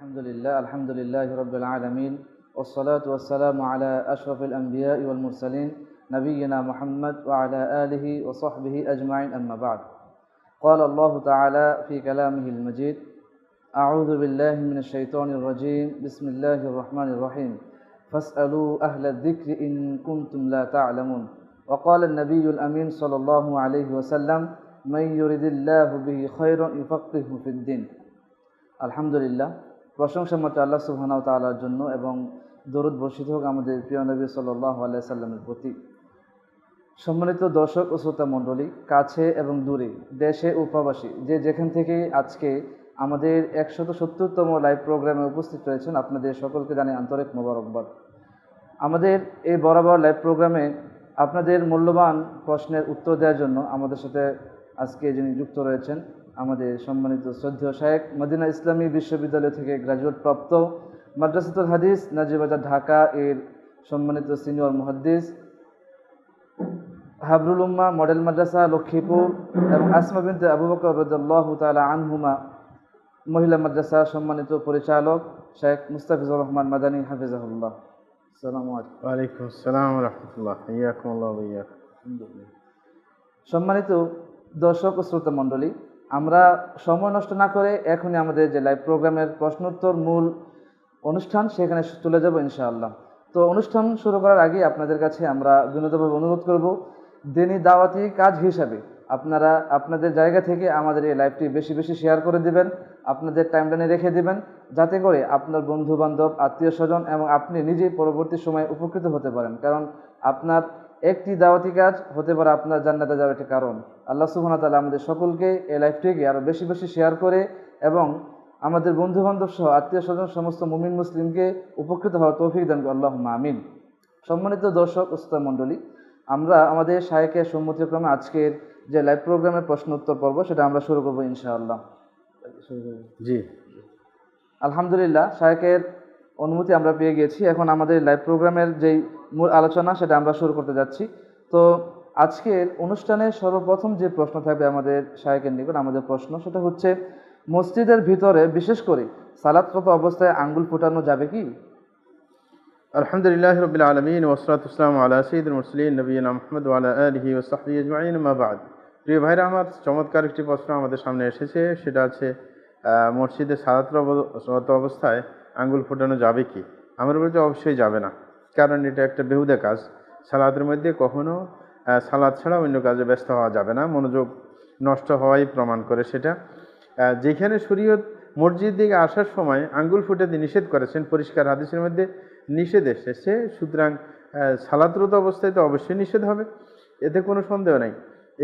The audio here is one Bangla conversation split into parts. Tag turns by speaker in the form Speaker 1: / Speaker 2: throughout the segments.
Speaker 1: الحمد لله رب العالمين والصلاة والسلام على أشرف الأنبياء والمرسلين نبينا محمد وعلى آله وصحبه أجمعين أما بعد قال الله تعالى في كلامه المجيد أعوذ بالله من الشيطان الرجيم بسم الله الرحمن الرحيم فاسألوا أهل الذكر إن كنتم لا تعلمون وقال النبي الأمين صلى الله عليه وسلم من يرد الله به خيرا يفقهه في الدين الحمد لله প্রশংসা মাত্র আল্লাহ সুবহানাহু ওয়া তাআলার জন্য এবং দরুদ বর্ষিত হোক আমাদের প্রিয় নবী সাল্লাল্লাহু আলাইহি সাল্লামের প্রতি। সম্মানিত দর্শক ও শ্রোতা মণ্ডলী, কাছে এবং দূরে, দেশে ও প্রবাসী, যে যেখান থেকে আজকে আমাদের 170তম লাইভ প্রোগ্রামে উপস্থিত রয়েছেন, আপনাদের সকলকে জানাই আন্তরিক মোবারকবাদ। আমাদের এই বরাবর লাইভ প্রোগ্রামে আপনাদের মূল্যবান প্রশ্নের উত্তর দেওয়ার জন্য আমাদের সাথে আজকে যিনি যুক্ত রয়েছেন, আমাদের সম্মানিত শ্রদ্ধেয় শায়েখ, মদিনা ইসলামী বিশ্ববিদ্যালয় থেকে গ্র্যাজুয়েট প্রাপ্ত, মাদ্রাসাতুল হাদিস নাজিরবাজার ঢাকা এর সম্মানিত সিনিয়র মুহাদ্দিস, হাবরুল উম্মাহ মডেল মাদ্রাসা লক্ষ্মীপুর এবং আসমা বিনতে আবু বকর রাদিয়াল্লাহু তাআলা আনহুমা মহিলা মাদ্রাসা সম্মানিত পরিচালক শায়েখ মুস্তাফিজুর রহমান মাদানী হাফিজাহুল্লাহ। আসসালামু আলাইকুম। ওয়া আলাইকুম আসসালাম ওয়া রাহমাতুল্লাহ। হাইয়াকুমুল্লাহ ওয়া ইয়াকুম। আলহামদুলিল্লাহ। সম্মানিত দর্শক ও শ্রোতা মণ্ডলী, আমরা সময় নষ্ট না করে এখনই আমাদের যে লাইভ প্রোগ্রামের প্রশ্নোত্তর মূল অনুষ্ঠান সেখানে চলে যাব ইনশাআল্লাহ। তো অনুষ্ঠান শুরু করার আগে আপনাদের কাছে আমরা বিনীতভাবে অনুরোধ করব, দিনী দাওয়াতি কাজ হিসাবে আপনারা আপনাদের জায়গা থেকে আমাদের এই লাইভটি বেশি বেশি শেয়ার করে দিবেন, আপনাদের টাইমলাইনে রেখে দিবেন, যাতে করে আপনার বন্ধু বান্ধব, আত্মীয় স্বজন এবং আপনি নিজেই পরবর্তী সময়ে উপকৃত হতে পারেন। কারণ আপনার একটি দাওয়াতি কাজ হতে পারে আপনার জান্নাতে যাওয়ার একটি কারণ। আল্লাহ সুবহানাহু ওয়া তাআলা আমাদের সকলকে এই লাইভটিকে আরও বেশি বেশি শেয়ার করে এবং আমাদের বন্ধু বান্ধব সহ আত্মীয় স্বজন সমস্ত মুমিন মুসলিমকে উপকৃত হওয়ার তৌফিক দান করুন, আল্লাহুম্মা আমিন। সম্মানিত দর্শক ও শ্রোতা মণ্ডলী, আমরা আমাদের শায়েখের সম্মতিক্রমে আজকের যে লাইভ প্রোগ্রামের প্রশ্ন উত্তর পর্ব সেটা আমরা শুরু করবো ইনশাআল্লাহ। জি আলহামদুলিল্লাহ, শায়েখের অনুমতি আমরা পেয়ে গেছি। এখন আমাদের লাইভ প্রোগ্রামের যেই মূল আলোচনা সেটা আমরা শুরু করতে যাচ্ছি। তো আজকের অনুষ্ঠানে সর্বপ্রথম যে প্রশ্ন থাকবে আমাদের শায়েখের নিকট, আমাদের প্রশ্ন সেটা হচ্ছে, মসজিদের ভিতরে বিশেষ করে সালাতরত অবস্থায় আঙ্গুল ফোটানো যাবে কি?
Speaker 2: আলহামদুলিল্লাহ রাব্বিল আলামিন ওয়া সলাতু ওয়াসসালামু আলা সাইয়্যিদিল মুরসালিন নবিয়িনা মুহাম্মদ ওয়া আলা আলিহি ওয়া সাহবিহি আজমাইন, আম্মা বা'দ। প্রিয় ভাইরা আমার, চমৎকার একটি প্রশ্ন আমাদের সামনে এসেছে। সেটা আছে মসজিদে সালাতরত অবস্থায় আঙ্গুল ফোটানো যাবে কি? আমার বলতে অবশ্যই যাবে না, কারণ এটা একটা বেহুদা কাজ। সালাতের মধ্যে কখনো সালাত ছাড়া অন্য কাজে ব্যস্ত হওয়া যাবে না, মনোযোগ নষ্ট হওয়াই প্রমাণ করে সেটা। যেখানে শরীয়ত মসজিদ দিকে আসার সময় আঙ্গুল ফুটাতে নিষেধ করেছেন, পরিষ্কার হাদিসের মধ্যে নিষেধ এসেছে, সুতরাং সালাতরত অবস্থায় তো অবশ্যই নিষেধ হবে, এতে কোনো সন্দেহ নেই।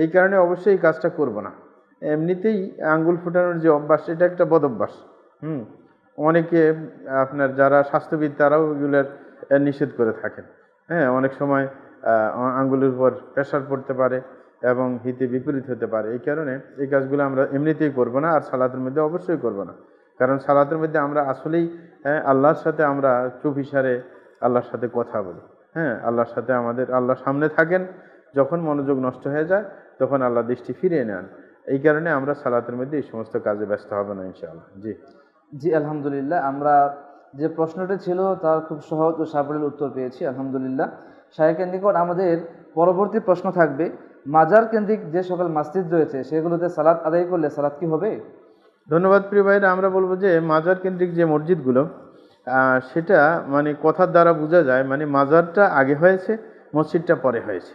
Speaker 2: এই কারণে অবশ্যই এই কাজটা করব না। এমনিতেই আঙ্গুল ফুটানোর যে অভ্যাস, এটা একটা বদ অভ্যাস। অনেকে আপনার যারা স্বাস্থ্যবিদ তারাও এগুলোর নিষেধ করে থাকেন। অনেক সময় আঙ্গুলের উপর প্রেশার পড়তে পারে এবং হিতে বিপরীত হতে পারে। এই কারণে এই কাজগুলো আমরা এমনিতেই করব না, আর সালাতের মধ্যে অবশ্যই করব না। কারণ সালাতের মধ্যে আমরা আসলেই আল্লাহর সাথে আমরা চুপ ইশারে আল্লাহর সাথে কথা বলি। আল্লাহর সাথে আল্লাহর সামনে থাকেন, যখন মনোযোগ নষ্ট হয়ে যায় তখন আল্লাহ দৃষ্টি ফিরিয়ে নেন। এই কারণে আমরা সালাতের মধ্যে এই সমস্ত কাজে ব্যস্ত হব না ইনশাআল্লাহ।
Speaker 1: জি আলহামদুলিল্লাহ, আমরা যে প্রশ্নটি ছিল তার খুব সহজ ও সাবলীল উত্তর পেয়েছি আলহামদুলিল্লাহ। শায়েখের নিকট আমাদের পরবর্তী প্রশ্ন থাকবে, মাজার কেন্দ্রিক যে সকল মসজিদ রয়েছে সেগুলোতে সালাত আদায় করলে সালাত কি হবে?
Speaker 2: ধন্যবাদ প্রিয় ভাইরা। আমরা বলবো যে মাজার কেন্দ্রিক যে মসজিদগুলো, সেটা মানে কথার দ্বারা বোঝা যায় মানে মাজারটা আগে হয়েছে, মসজিদটা পরে হয়েছে।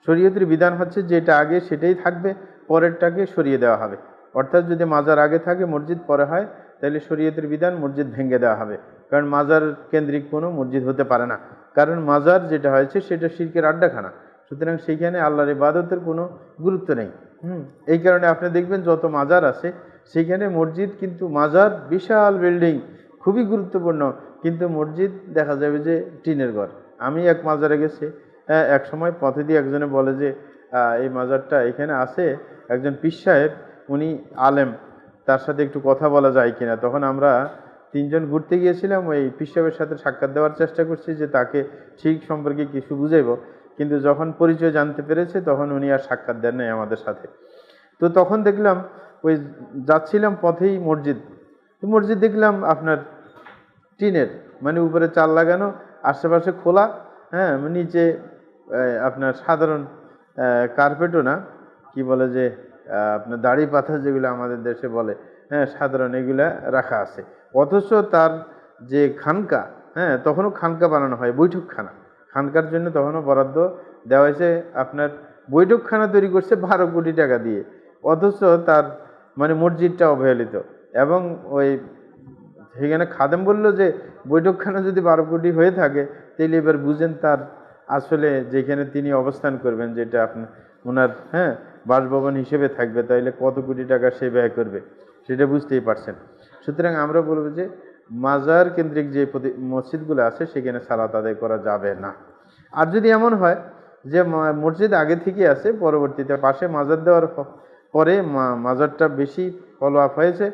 Speaker 2: শরীয়তের বিধান হচ্ছে যেটা আগে সেটাই থাকবে, পরেরটাকে সরিয়ে দেওয়া হবে। অর্থাৎ যদি মাজার আগে থাকে মসজিদ পরে হয়, তাহলে শরীয়তের বিধান মসজিদ ভেঙে দেওয়া হবে, কারণ মাজার কেন্দ্রিক কোনো মসজিদ হতে পারে না। কারণ মাজার যেটা হয়েছে সেটা শিরকের আড্ডাখানা, সুতরাং সেইখানে আল্লাহর ইবাদতের কোনো গুরুত্ব নেই। এই কারণে আপনি দেখবেন যত মাজার আছে সেইখানে মসজিদ, কিন্তু মাজার বিশাল বিল্ডিং, খুবই গুরুত্বপূর্ণ, কিন্তু মসজিদ দেখা যাবে যে টিনের ঘর। আমি এক মাজারে গেছি, এক সময় পথে দিয়ে একজনে বলে যে এই মাজারটা এখানে আছে, একজন পীর সাহেব, উনি আলেম, তার সাথে একটু কথা বলা যায় কিনা। তখন আমরা তিনজন ঘুরতে গিয়েছিলাম, ওই পীর সাহেবের সাথে সাক্ষাৎ দেওয়ার চেষ্টা করছি যে তাকে ঠিক সম্পর্কে কিছু বুঝাইব, কিন্তু যখন পরিচয় জানতে পেরেছে তখন উনি আর সাক্ষাৎ দেন নাই আমাদের সাথে। তো তখন দেখলাম ওই যাচ্ছিলাম পথেই মসজিদ, তো মসজিদ দেখলাম আপনার টিনের, মানে উপরে চাল লাগানো, আশেপাশে খোলা, হ্যাঁ, নিচে আপনার সাধারণ কার্পেটও না, কি বলে যে আপনার দাড়ি পাথর যেগুলো আমাদের দেশে বলে, হ্যাঁ, সাধারণ এগুলা রাখা আছে। অথচ তার যে খানকা, হ্যাঁ, তখনও খানকা বানানো হয়, বৈঠকখানা, খানকার জন্য তখনও বরাদ্দ দেওয়া হয়েছে। আপনার বৈঠকখানা তৈরি করছে 12 কোটি টাকা দিয়ে, অথচ তার মানে মসজিদটা অবহেলিত। এবং ওই সেখানে খাদেম বলল যে বৈঠকখানা যদি 12 কোটি হয়ে থাকে, তাহলে এবার বুঝেন তার আসলে যেখানে তিনি অবস্থান করবেন, যেটা আপনার ওনার, হ্যাঁ, বাসভবন হিসেবে থাকবে, তাইলে কত কোটি টাকা সে ব্যয় করবে, সেটা বুঝতেই পারছেন। সুতরাং আমরা বলবো যে মাজার কেন্দ্রিক যে মসজিদগুলো আছে সেখানে সালাত আদায় করা যাবে না। আর যদি এমন হয় যে মসজিদ আগে থেকে আছে, পরবর্তীতে পাশে মাজার দেওয়ার পরে মাজারটা বেশি ফলো আপ হয়েছে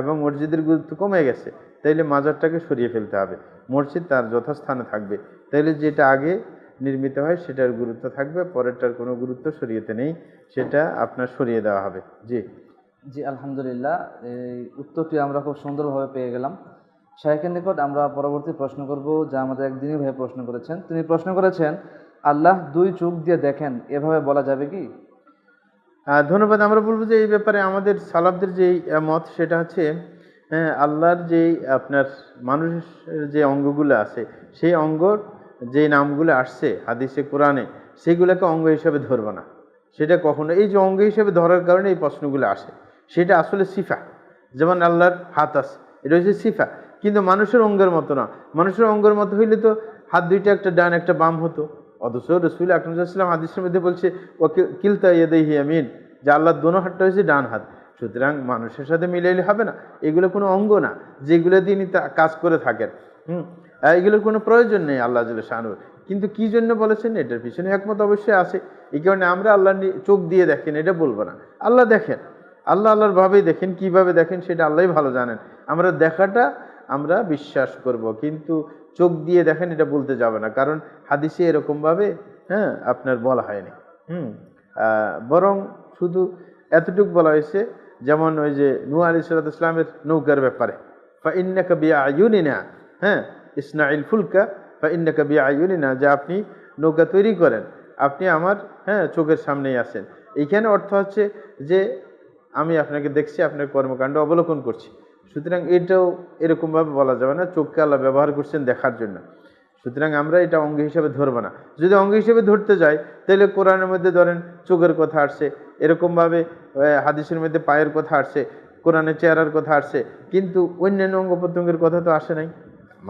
Speaker 2: এবং মসজিদের গুরুত্ব কমে গেছে, তাইলে মাজারটাকে সরিয়ে ফেলতে হবে, মসজিদ তার যথাস্থানে থাকবে। তাইলে যেটা আগে নির্মিত হয় সেটার গুরুত্ব থাকবে, পরেরটার কোনো গুরুত্ব শরীয়তে নেই, সেটা আপনার সরিয়ে দেওয়া হবে। জি
Speaker 1: জি, আলহামদুলিল্লাহ, এই উত্তরটি আমরা খুব সুন্দরভাবে পেয়ে গেলাম। শাইখের নিকট আমরা পরবর্তী প্রশ্ন করব, যা আমাদের একদিনই ভাই প্রশ্ন করেছেন। তিনি প্রশ্ন করেছেন, আল্লাহ 2 চোখ দিয়ে দেখেন, এভাবে বলা যাবে কি?
Speaker 2: ধন্যবাদ। আমরা বলবো যে এই ব্যাপারে আমাদের সালাফদের যে মত, সেটা হচ্ছে আল্লাহর যে আপনার মানুষের যে অঙ্গগুলো আছে, সেই অঙ্গর যে নামগুলো আসছে হাদিসে কোরআনে, সেইগুলোকে অঙ্গ হিসাবে ধরবো না। সেটা কখনো, এই যে অঙ্গ হিসাবে ধরার কারণে এই প্রশ্নগুলো আসে, সেটা আসলে সিফা। যেমন আল্লাহর হাত আছে, এটা হচ্ছে সিফা, কিন্তু মানুষের অঙ্গের মতো না। মানুষের অঙ্গের মতো হইলে তো হাত দুইটা, একটা ডান একটা বাম হতো। অথচ রসুল আকরাম সাল্লাল্লাহু আলাইহি ওয়াসাল্লাম হাদিসের মধ্যে বলছে কিলতা ইয়াদাইহি ইয়ামিন, যে আল্লাহর দোনো হাতটা হয়েছে ডান হাত। সুতরাং মানুষের সাথে মিলাইলে হবে না, এগুলো কোনো অঙ্গ না যেগুলো তিনি কাজ করে থাকেন। এগুলোর কোনো প্রয়োজন নেই আল্লাহ জাল্লা শানুর। কিন্তু কি জন্য বলেছেন, এটার পিছনে একমত অবশ্যই আছে। এই কারণে আমরা আল্লাহ চোখ দিয়ে দেখেন এটা বলবো না, আল্লাহ দেখেন, আল্লাহর ভাবেই দেখেন, কিভাবে দেখেন সেটা আল্লাহই ভালো জানেন। আমরা দেখাটা আমরা বিশ্বাস করব, কিন্তু চোখ দিয়ে দেখেন এটা বলতে যাবে না, কারণ হাদিসে এরকমভাবে আপনার বলা হয়নি। বরং শুধু এতটুকু বলা হয়েছে, যেমন ওই যে নূহ আলাইহিস সালাতু ওয়াস সালামের নৌকার ব্যাপারে, ফাইন্নাকা বিআয়ুনিনা, ইসনাইল ফুলকা ফাইন্নাকা বিআয়ুনিনা, যে আপনি নৌকা তৈরি করেন, আপনি আমার চোখের সামনেই আছেন। এইখানে অর্থ হচ্ছে যে আমি আপনাকে দেখছি, আপনার কর্মকাণ্ড অবলোকন করছি। সুতরাং এটাও এরকমভাবে বলা যাবে না, চোখকে আল্লাহ ব্যবহার করছেন দেখার জন্য। সুতরাং আমরা এটা অঙ্গ হিসেবে ধরবো না। যদি অঙ্গ হিসেবে ধরতে যাই, তাহলে কোরআনের মধ্যে ধরেন চোখের কথা আসছে, এরকমভাবে হাদিসের মধ্যে পায়ের কথা আসছে, কোরআনে চেহারার কথা আসছে, কিন্তু অন্যান্য অঙ্গ প্রত্যঙ্গের কথা তো আসে নাই।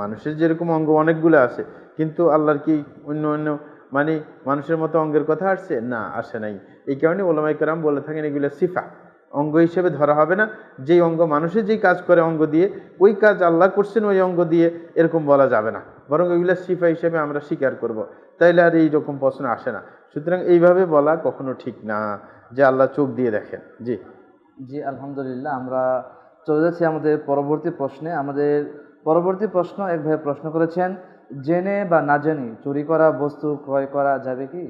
Speaker 2: মানুষের যেরকম অঙ্গ অনেকগুলো আছে, কিন্তু আল্লাহর কি অন্য অন্য মানে মানুষের মতো অঙ্গের কথা আসছে? না, আসে নাই। এই কারণে ওলামায়ে কেরাম বলে থাকেন এগুলো সিফা, অঙ্গ হিসেবে ধরা হবে না। যেই অঙ্গ মানুষের যেই কাজ করে অঙ্গ দিয়ে, ওই কাজ আল্লাহ করছেন ওই অঙ্গ দিয়ে, এরকম বলা যাবে না, বরং এগুলো সিফা হিসেবে আমরা স্বীকার করব। তাইলে আর এইরকম প্রশ্ন আসে না। সুতরাং এইভাবে বলা কখনো ঠিক না যে আল্লাহ চোখ দিয়ে দেখেন। জি
Speaker 1: জি, আলহামদুলিল্লাহ, আমরা চলে যাচ্ছি আমাদের পরবর্তী প্রশ্নে। আমাদের পরবর্তী প্রশ্ন, এক ভাই প্রশ্ন করেছেন, জেনে বা না জেনে চুরি করা বস্তু ক্রয় করা যাবে কি?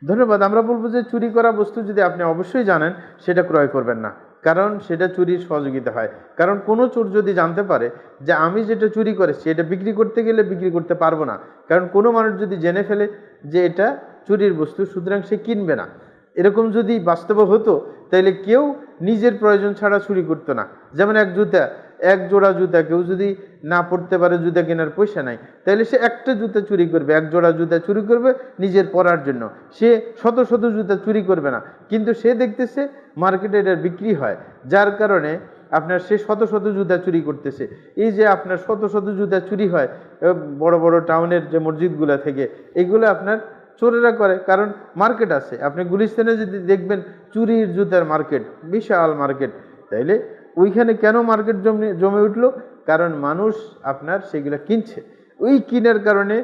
Speaker 2: ধন্যবাদ। আমরা বলবো যে চুরি করা বস্তু যদি আপনি অবশ্যই জানেন, সেটা ক্রয় করবেন না, কারণ সেটা চুরির সহযোগিতা হয়। কারণ কোনো চোর যদি জানতে পারে যে আমি যেটা চুরি করেছি এটা বিক্রি করতে গেলে বিক্রি করতে পারবো না, কারণ কোনো মানুষ যদি জেনে ফেলে যে এটা চুরির বস্তু, সুতরাং সে কিনবে না। এরকম যদি বাস্তবে হতো, তাইলে কেউ নিজের প্রয়োজন ছাড়া চুরি করতো না। যেমন এক জোড়া জুতা কেউ যদি না পড়তে পারে, জুতা কেনার পয়সা নাই, তাহলে সে একটা জুতা চুরি করবে, এক জোড়া জুতা চুরি করবে নিজের পরার জন্য। সে শত শত জুতা চুরি করবে না, কিন্তু সে দেখতেছে মার্কেটে এটার বিক্রি হয়, যার কারণে আপনার সে শত শত জুতা চুরি করতেছে। এই যে আপনার শত শত জুতা চুরি হয় বড় বড় টাউনের যে মসজিদগুলো থেকে, এগুলো আপনার চোরেরা করে, কারণ মার্কেট আছে। আপনি গুলিস্তানে যদি দেখবেন চুরির জুতার মার্কেট, বিশাল মার্কেট, তাইলে ওইখানে কেন মার্কেট জমে উঠলো? কারণ মানুষ আপনার সেগুলো কিনছে, ওই কিনার কারণে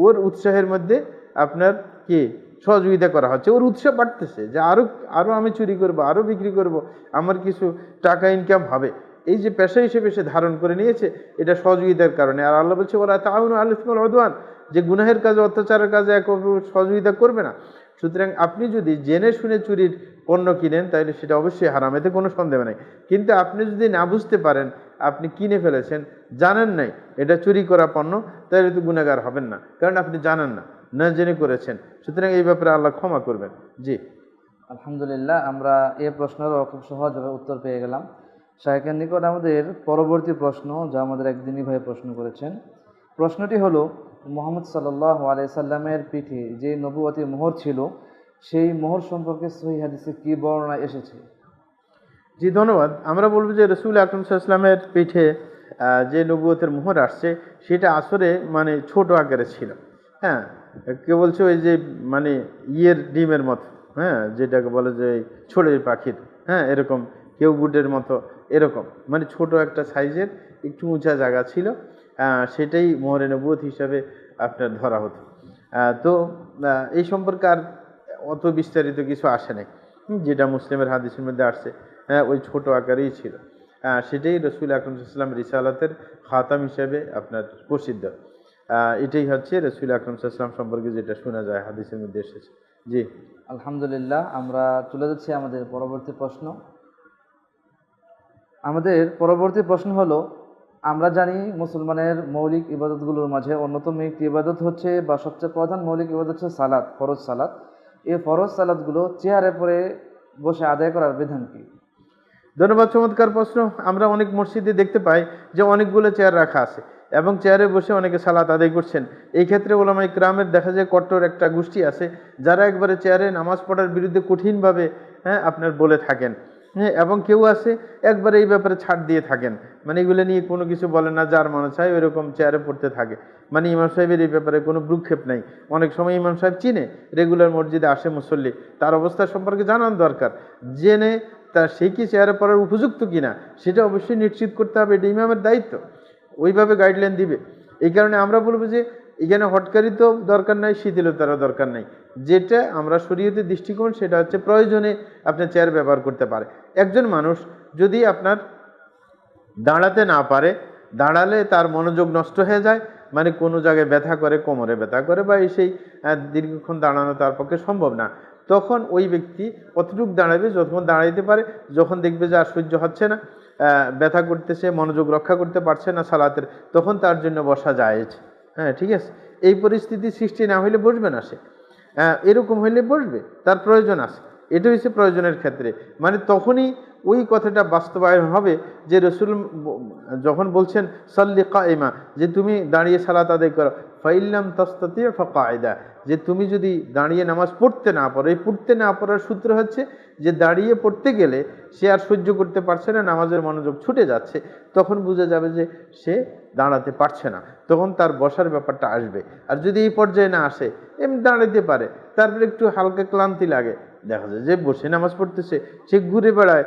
Speaker 2: ওর উৎসাহের মধ্যে আপনার কি সহযোগিতা করা হচ্ছে, ওর উৎসাহ বাড়তেছে যে আরো আমি চুরি করব, আরো বিক্রি করব, আমার কিছু টাকা ইনকাম হবে। এই যে পেশা হিসেবে সে ধারণ করে নিয়েছে, এটা সহযোগিতার কারণে। আর আল্লাহ বলছে ওরা তাআউনু আলাল ইসমি ওয়াল উদওয়ান, যে গুনাহের কাজে, অত্যাচারের কাজে এক অপরের সহযোগিতা করবে না। সুতরাং আপনি যদি জেনে শুনে চুরির পণ্য কিনেন, তাহলে সেটা অবশ্যই হারাম, এতে কোনো সন্দেহ নেই। কিন্তু আপনি যদি না বুঝতে পারেন আপনি কিনে ফেলেছেন, জানেন নাই এটা চুরি করা পণ্য, তাহলে তো গুনাহগার হবেন না, কারণ আপনি জানেন না, না জেনে করেছেন। সুতরাং এই ব্যাপারে আল্লাহ ক্ষমা করবেন। জি,
Speaker 1: আলহামদুলিল্লাহ, আমরা এই প্রশ্নেরও খুব সহজভাবে উত্তর পেয়ে গেলাম। শায়েখের নিকট আমাদের পরবর্তী প্রশ্ন, যা আমাদের একদিনই ভাই প্রশ্ন করেছেন। প্রশ্নটি হলো, মুহাম্মদ সাল্লাল্লাহু আলাইহি সাল্লামের পিঠে যে নবুয়তি মোহর ছিল, সেই মোহর সম্পর্কে সহিহ হাদিসে কি বর্ণনা এসেছে?
Speaker 2: জি, ধন্যবাদ। আমরা বলবো যে রসুল আকরম সাল্লাল্লাহু আলাইহি ওয়াসাল্লামের পিঠে যে নবুয়তের মোহর আসছে, সেটা আসলে মানে ছোট আকারে ছিল। হ্যাঁ, কেউ বলছে ওই যে মানে ইয়ের ডিমের মতো, হ্যাঁ, যেটাকে বলে যে ছোড়ের পাখির, হ্যাঁ, এরকম, কেউ বুটের মতো, এরকম মানে ছোট একটা সাইজের একটু উঁচা জায়গা ছিল। সেটাই মোহরে নবুয়ত হিসাবে আপনার ধরা হতো। তো এই সম্পর্কে আর অত বিস্তারিত কিছু আসে নাই। যেটা মুসলিমের হাদিসের মধ্যে আসছে, হ্যাঁ, ওই ছোট আকারেই ছিল। সেটাই রসুল আকরম সাল্লাল্লাহু আলাইহি ওয়াসাল্লাম রিসালাতের খাতাম হিসেবে আপনার প্রসিদ্ধ। এটাই হচ্ছে রসুল আকরম সাল্লাল্লাহু আলাইহি ওয়াসাল্লাম সম্পর্কে যেটা শোনা যায় হাদিসের মধ্যে এসেছে। জি,
Speaker 1: আলহামদুলিল্লাহ, আমরা চলে যাচ্ছি আমাদের পরবর্তী প্রশ্ন। আমাদের পরবর্তী প্রশ্ন হলো, আমরা জানি মুসলমানের মৌলিক ইবাদতগুলোর মাঝে অন্যতম একটি ইবাদত হচ্ছে, বা সবচেয়ে প্রধান মৌলিক ইবাদত হচ্ছে সালাত, ফরজ সালাত। এই ফরজ সালাতগুলো চেয়ারে পরে বসে আদায় করার বিধান কি?
Speaker 2: ধন্যবাদ, চমৎকার প্রশ্ন। আমরা অনেক মসজিদে দেখতে পাই যে অনেকগুলো চেয়ার রাখা আছে এবং চেয়ারে বসে অনেকে সালাত আদায় করছেন। এই ক্ষেত্রে ওলামায়ে কেরামের দেখা যায় কট্টর একটা গোষ্ঠী আছে, যারা একবারে চেয়ারে নামাজ পড়ার বিরুদ্ধে কঠিনভাবে, হ্যাঁ, আপনার বলে থাকেন। হ্যাঁ, এবং কেউ আছে একবারে এই ব্যাপারে ছাড় দিয়ে থাকেন, মানে এগুলো নিয়ে কোনো কিছু বলে না, যার মনে চায় ওইরকম চেয়ারে পড়তে থাকে। মানে ইমাম সাহেবের এই ব্যাপারে কোনো ভ্রুক্ষেপ নাই। অনেক সময় ইমাম সাহেব চিনে, রেগুলার মসজিদে আসে মুসল্লি, তার অবস্থা সম্পর্কে জানানো দরকার, জেনে তার সে কি চেয়ারে পড়ার উপযুক্ত কিনা সেটা অবশ্যই নিশ্চিত করতে হবে, এটা ইমামের দায়িত্ব, ওইভাবে গাইডলাইন দিবে। এই কারণে আমরা বলবো যে এখানে হটকারি তো দরকার নাই, শিথিলতারও দরকার নাই। যেটা আমরা শরীয়তের দৃষ্টিকোণ, সেটা হচ্ছে প্রয়োজনে আপনার চেয়ার ব্যবহার করতে পারে। একজন মানুষ যদি আপনার দাঁড়াতে না পারে, দাঁড়ালে তার মনোযোগ নষ্ট হয়ে যায়, মানে কোনো জায়গায় ব্যথা করে, কোমরে ব্যথা করে, বা সেই দীর্ঘক্ষণ দাঁড়ানো তার পক্ষে সম্ভব না, তখন ওই ব্যক্তি কতটুকু দাঁড়াবে, যতক্ষণ দাঁড়াইতে পারে। যখন দেখবে যে আর সহ্য হচ্ছে না, ব্যথা করতেছে, মনোযোগ রক্ষা করতে পারছে না সালাতের, তখন তার জন্য বসা জায়েজ। হ্যাঁ, ঠিক আছে। এই পরিস্থিতি সৃষ্টি না হইলে বসবে না সে, এরকম হইলে বসবে, তার প্রয়োজন আছে। এটা হচ্ছে প্রয়োজনের ক্ষেত্রে, মানে তখনই ওই কথাটা বাস্তবায়ন হবে যে রসুল যখন বলছেন সাল্লি কাইমা, যে তুমি দাঁড়িয়ে সালাত আদায় করো, ফাইল্লাম তাস্তাতি ফাকায়দা, যে তুমি যদি দাঁড়িয়ে নামাজ পড়তে না পারো। এই পড়তে না পারার সূত্র হচ্ছে যে দাঁড়িয়ে পড়তে গেলে সে আর সহ্য করতে পারছে না, নামাজের মনোযোগ ছুটে যাচ্ছে, তখন বোঝা যাবে যে সে দাঁড়াতে পারছে না, তখন তার বসার ব্যাপারটা আসবে। আর যদি এই পর্যায়ে না আসে, এমনি দাঁড়াতে পারে, তারপরে একটু হালকা ক্লান্তি লাগে, দেখা যায় যে বসে নামাজ পড়তেছে, সে ঘুরে বেড়ায়,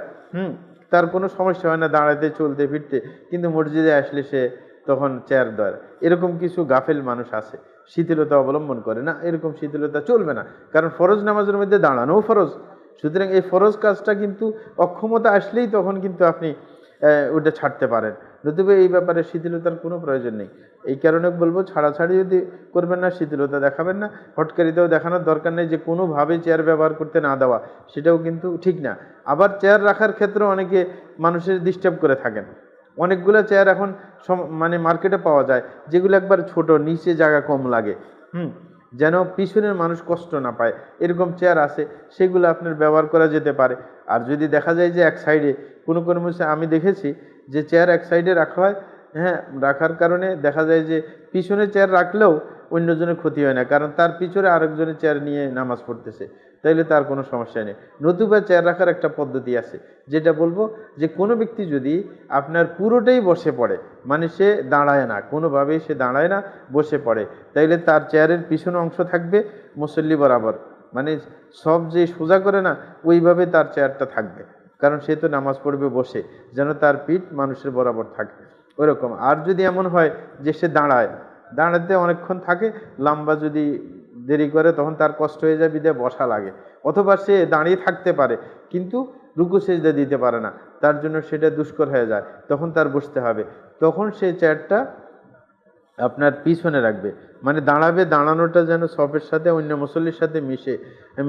Speaker 2: তার কোনো সমস্যা হয় না দাঁড়াতে, চলতে, ফিরতে, কিন্তু মসজিদে আসলে সে তখন চেয়ার ধরে। এরকম কিছু গাফেল মানুষ আছে, শিথিলতা অবলম্বন করে না। এরকম শিথিলতা চলবে না, কারণ ফরজ নামাজের মধ্যে দাঁড়ানোও ফরজ। সুতরাং এই ফরজ কাজটা কিন্তু অক্ষমতা আসলেই তখন কিন্তু আপনি ওটা ছাড়তে পারেন, নতুবা এই ব্যাপারে শিথিলতার কোনো প্রয়োজন নেই। এই কারণে বলবো, ছাড়াছাড়ি যদি করবেন না, শিথিলতা দেখাবেন না, হটকারিতাও দেখানোর দরকার নেই যে কোনোভাবে চেয়ার ব্যবহার করতে না দেওয়া, সেটাও কিন্তু ঠিক না। আবার চেয়ার রাখার ক্ষেত্রে অনেকে মানুষের ডিস্টার্ব করে থাকেন। অনেকগুলো চেয়ার এখন মানে মার্কেটে পাওয়া যায়, যেগুলো একবার ছোট, নিচে জায়গা কম লাগে, যেন পিছনের মানুষ কষ্ট না পায়, এরকম চেয়ার আছে, সেগুলো আপনার ব্যবহার করা যেতে পারে। আর যদি দেখা যায় যে এক সাইডে কোনো আমি দেখেছি যে চেয়ার এক সাইডে রাখা হয়, হ্যাঁ, রাখার কারণে দেখা যায় যে পিছনে চেয়ার রাখলেও অন্যজনের ক্ষতি হয় না, কারণ তার পিছনে আরেকজনের চেয়ার নিয়ে নামাজ পড়তেছে, তাইলে তার কোনো সমস্যা নেই। নতুবা চেয়ার রাখার একটা পদ্ধতি আছে, যেটা বলবো যে কোনো ব্যক্তি যদি আপনার পুরোটাই বসে পড়ে, মানে সে দাঁড়ায় না, কোনোভাবেই সে দাঁড়ায় না, বসে পড়ে, তাইলে তার চেয়ারের পিছনে অংশ থাকবে মুসল্লি বরাবর, মানে সব যে সোজা করে না, ওইভাবে তার চেয়ারটা থাকবে, কারণ সে তো নামাজ পড়বে বসে, যেন তার পিঠ মানুষের বরাবর থাকে ওইরকম। আর যদি এমন হয় যে সে দাঁড়াতে অনেকক্ষণ থাকে, লম্বা যদি দেরি করে, তখন তার কষ্ট হয়ে যায়, বিধায় বসা লাগে। অথবা সে দাঁড়িয়ে থাকতে পারে কিন্তু রুকু সেজদা দিতে পারে না, তার জন্য সেটা দুষ্কর হয়ে যায়, তখন তার বসতে হবে, তখন সে চেয়ারটা আপনার পিছনে রাখবে, মানে দাঁড়াবে, দাঁড়ানোটা যেন সফের সাথে অন্য মুসল্লির সাথে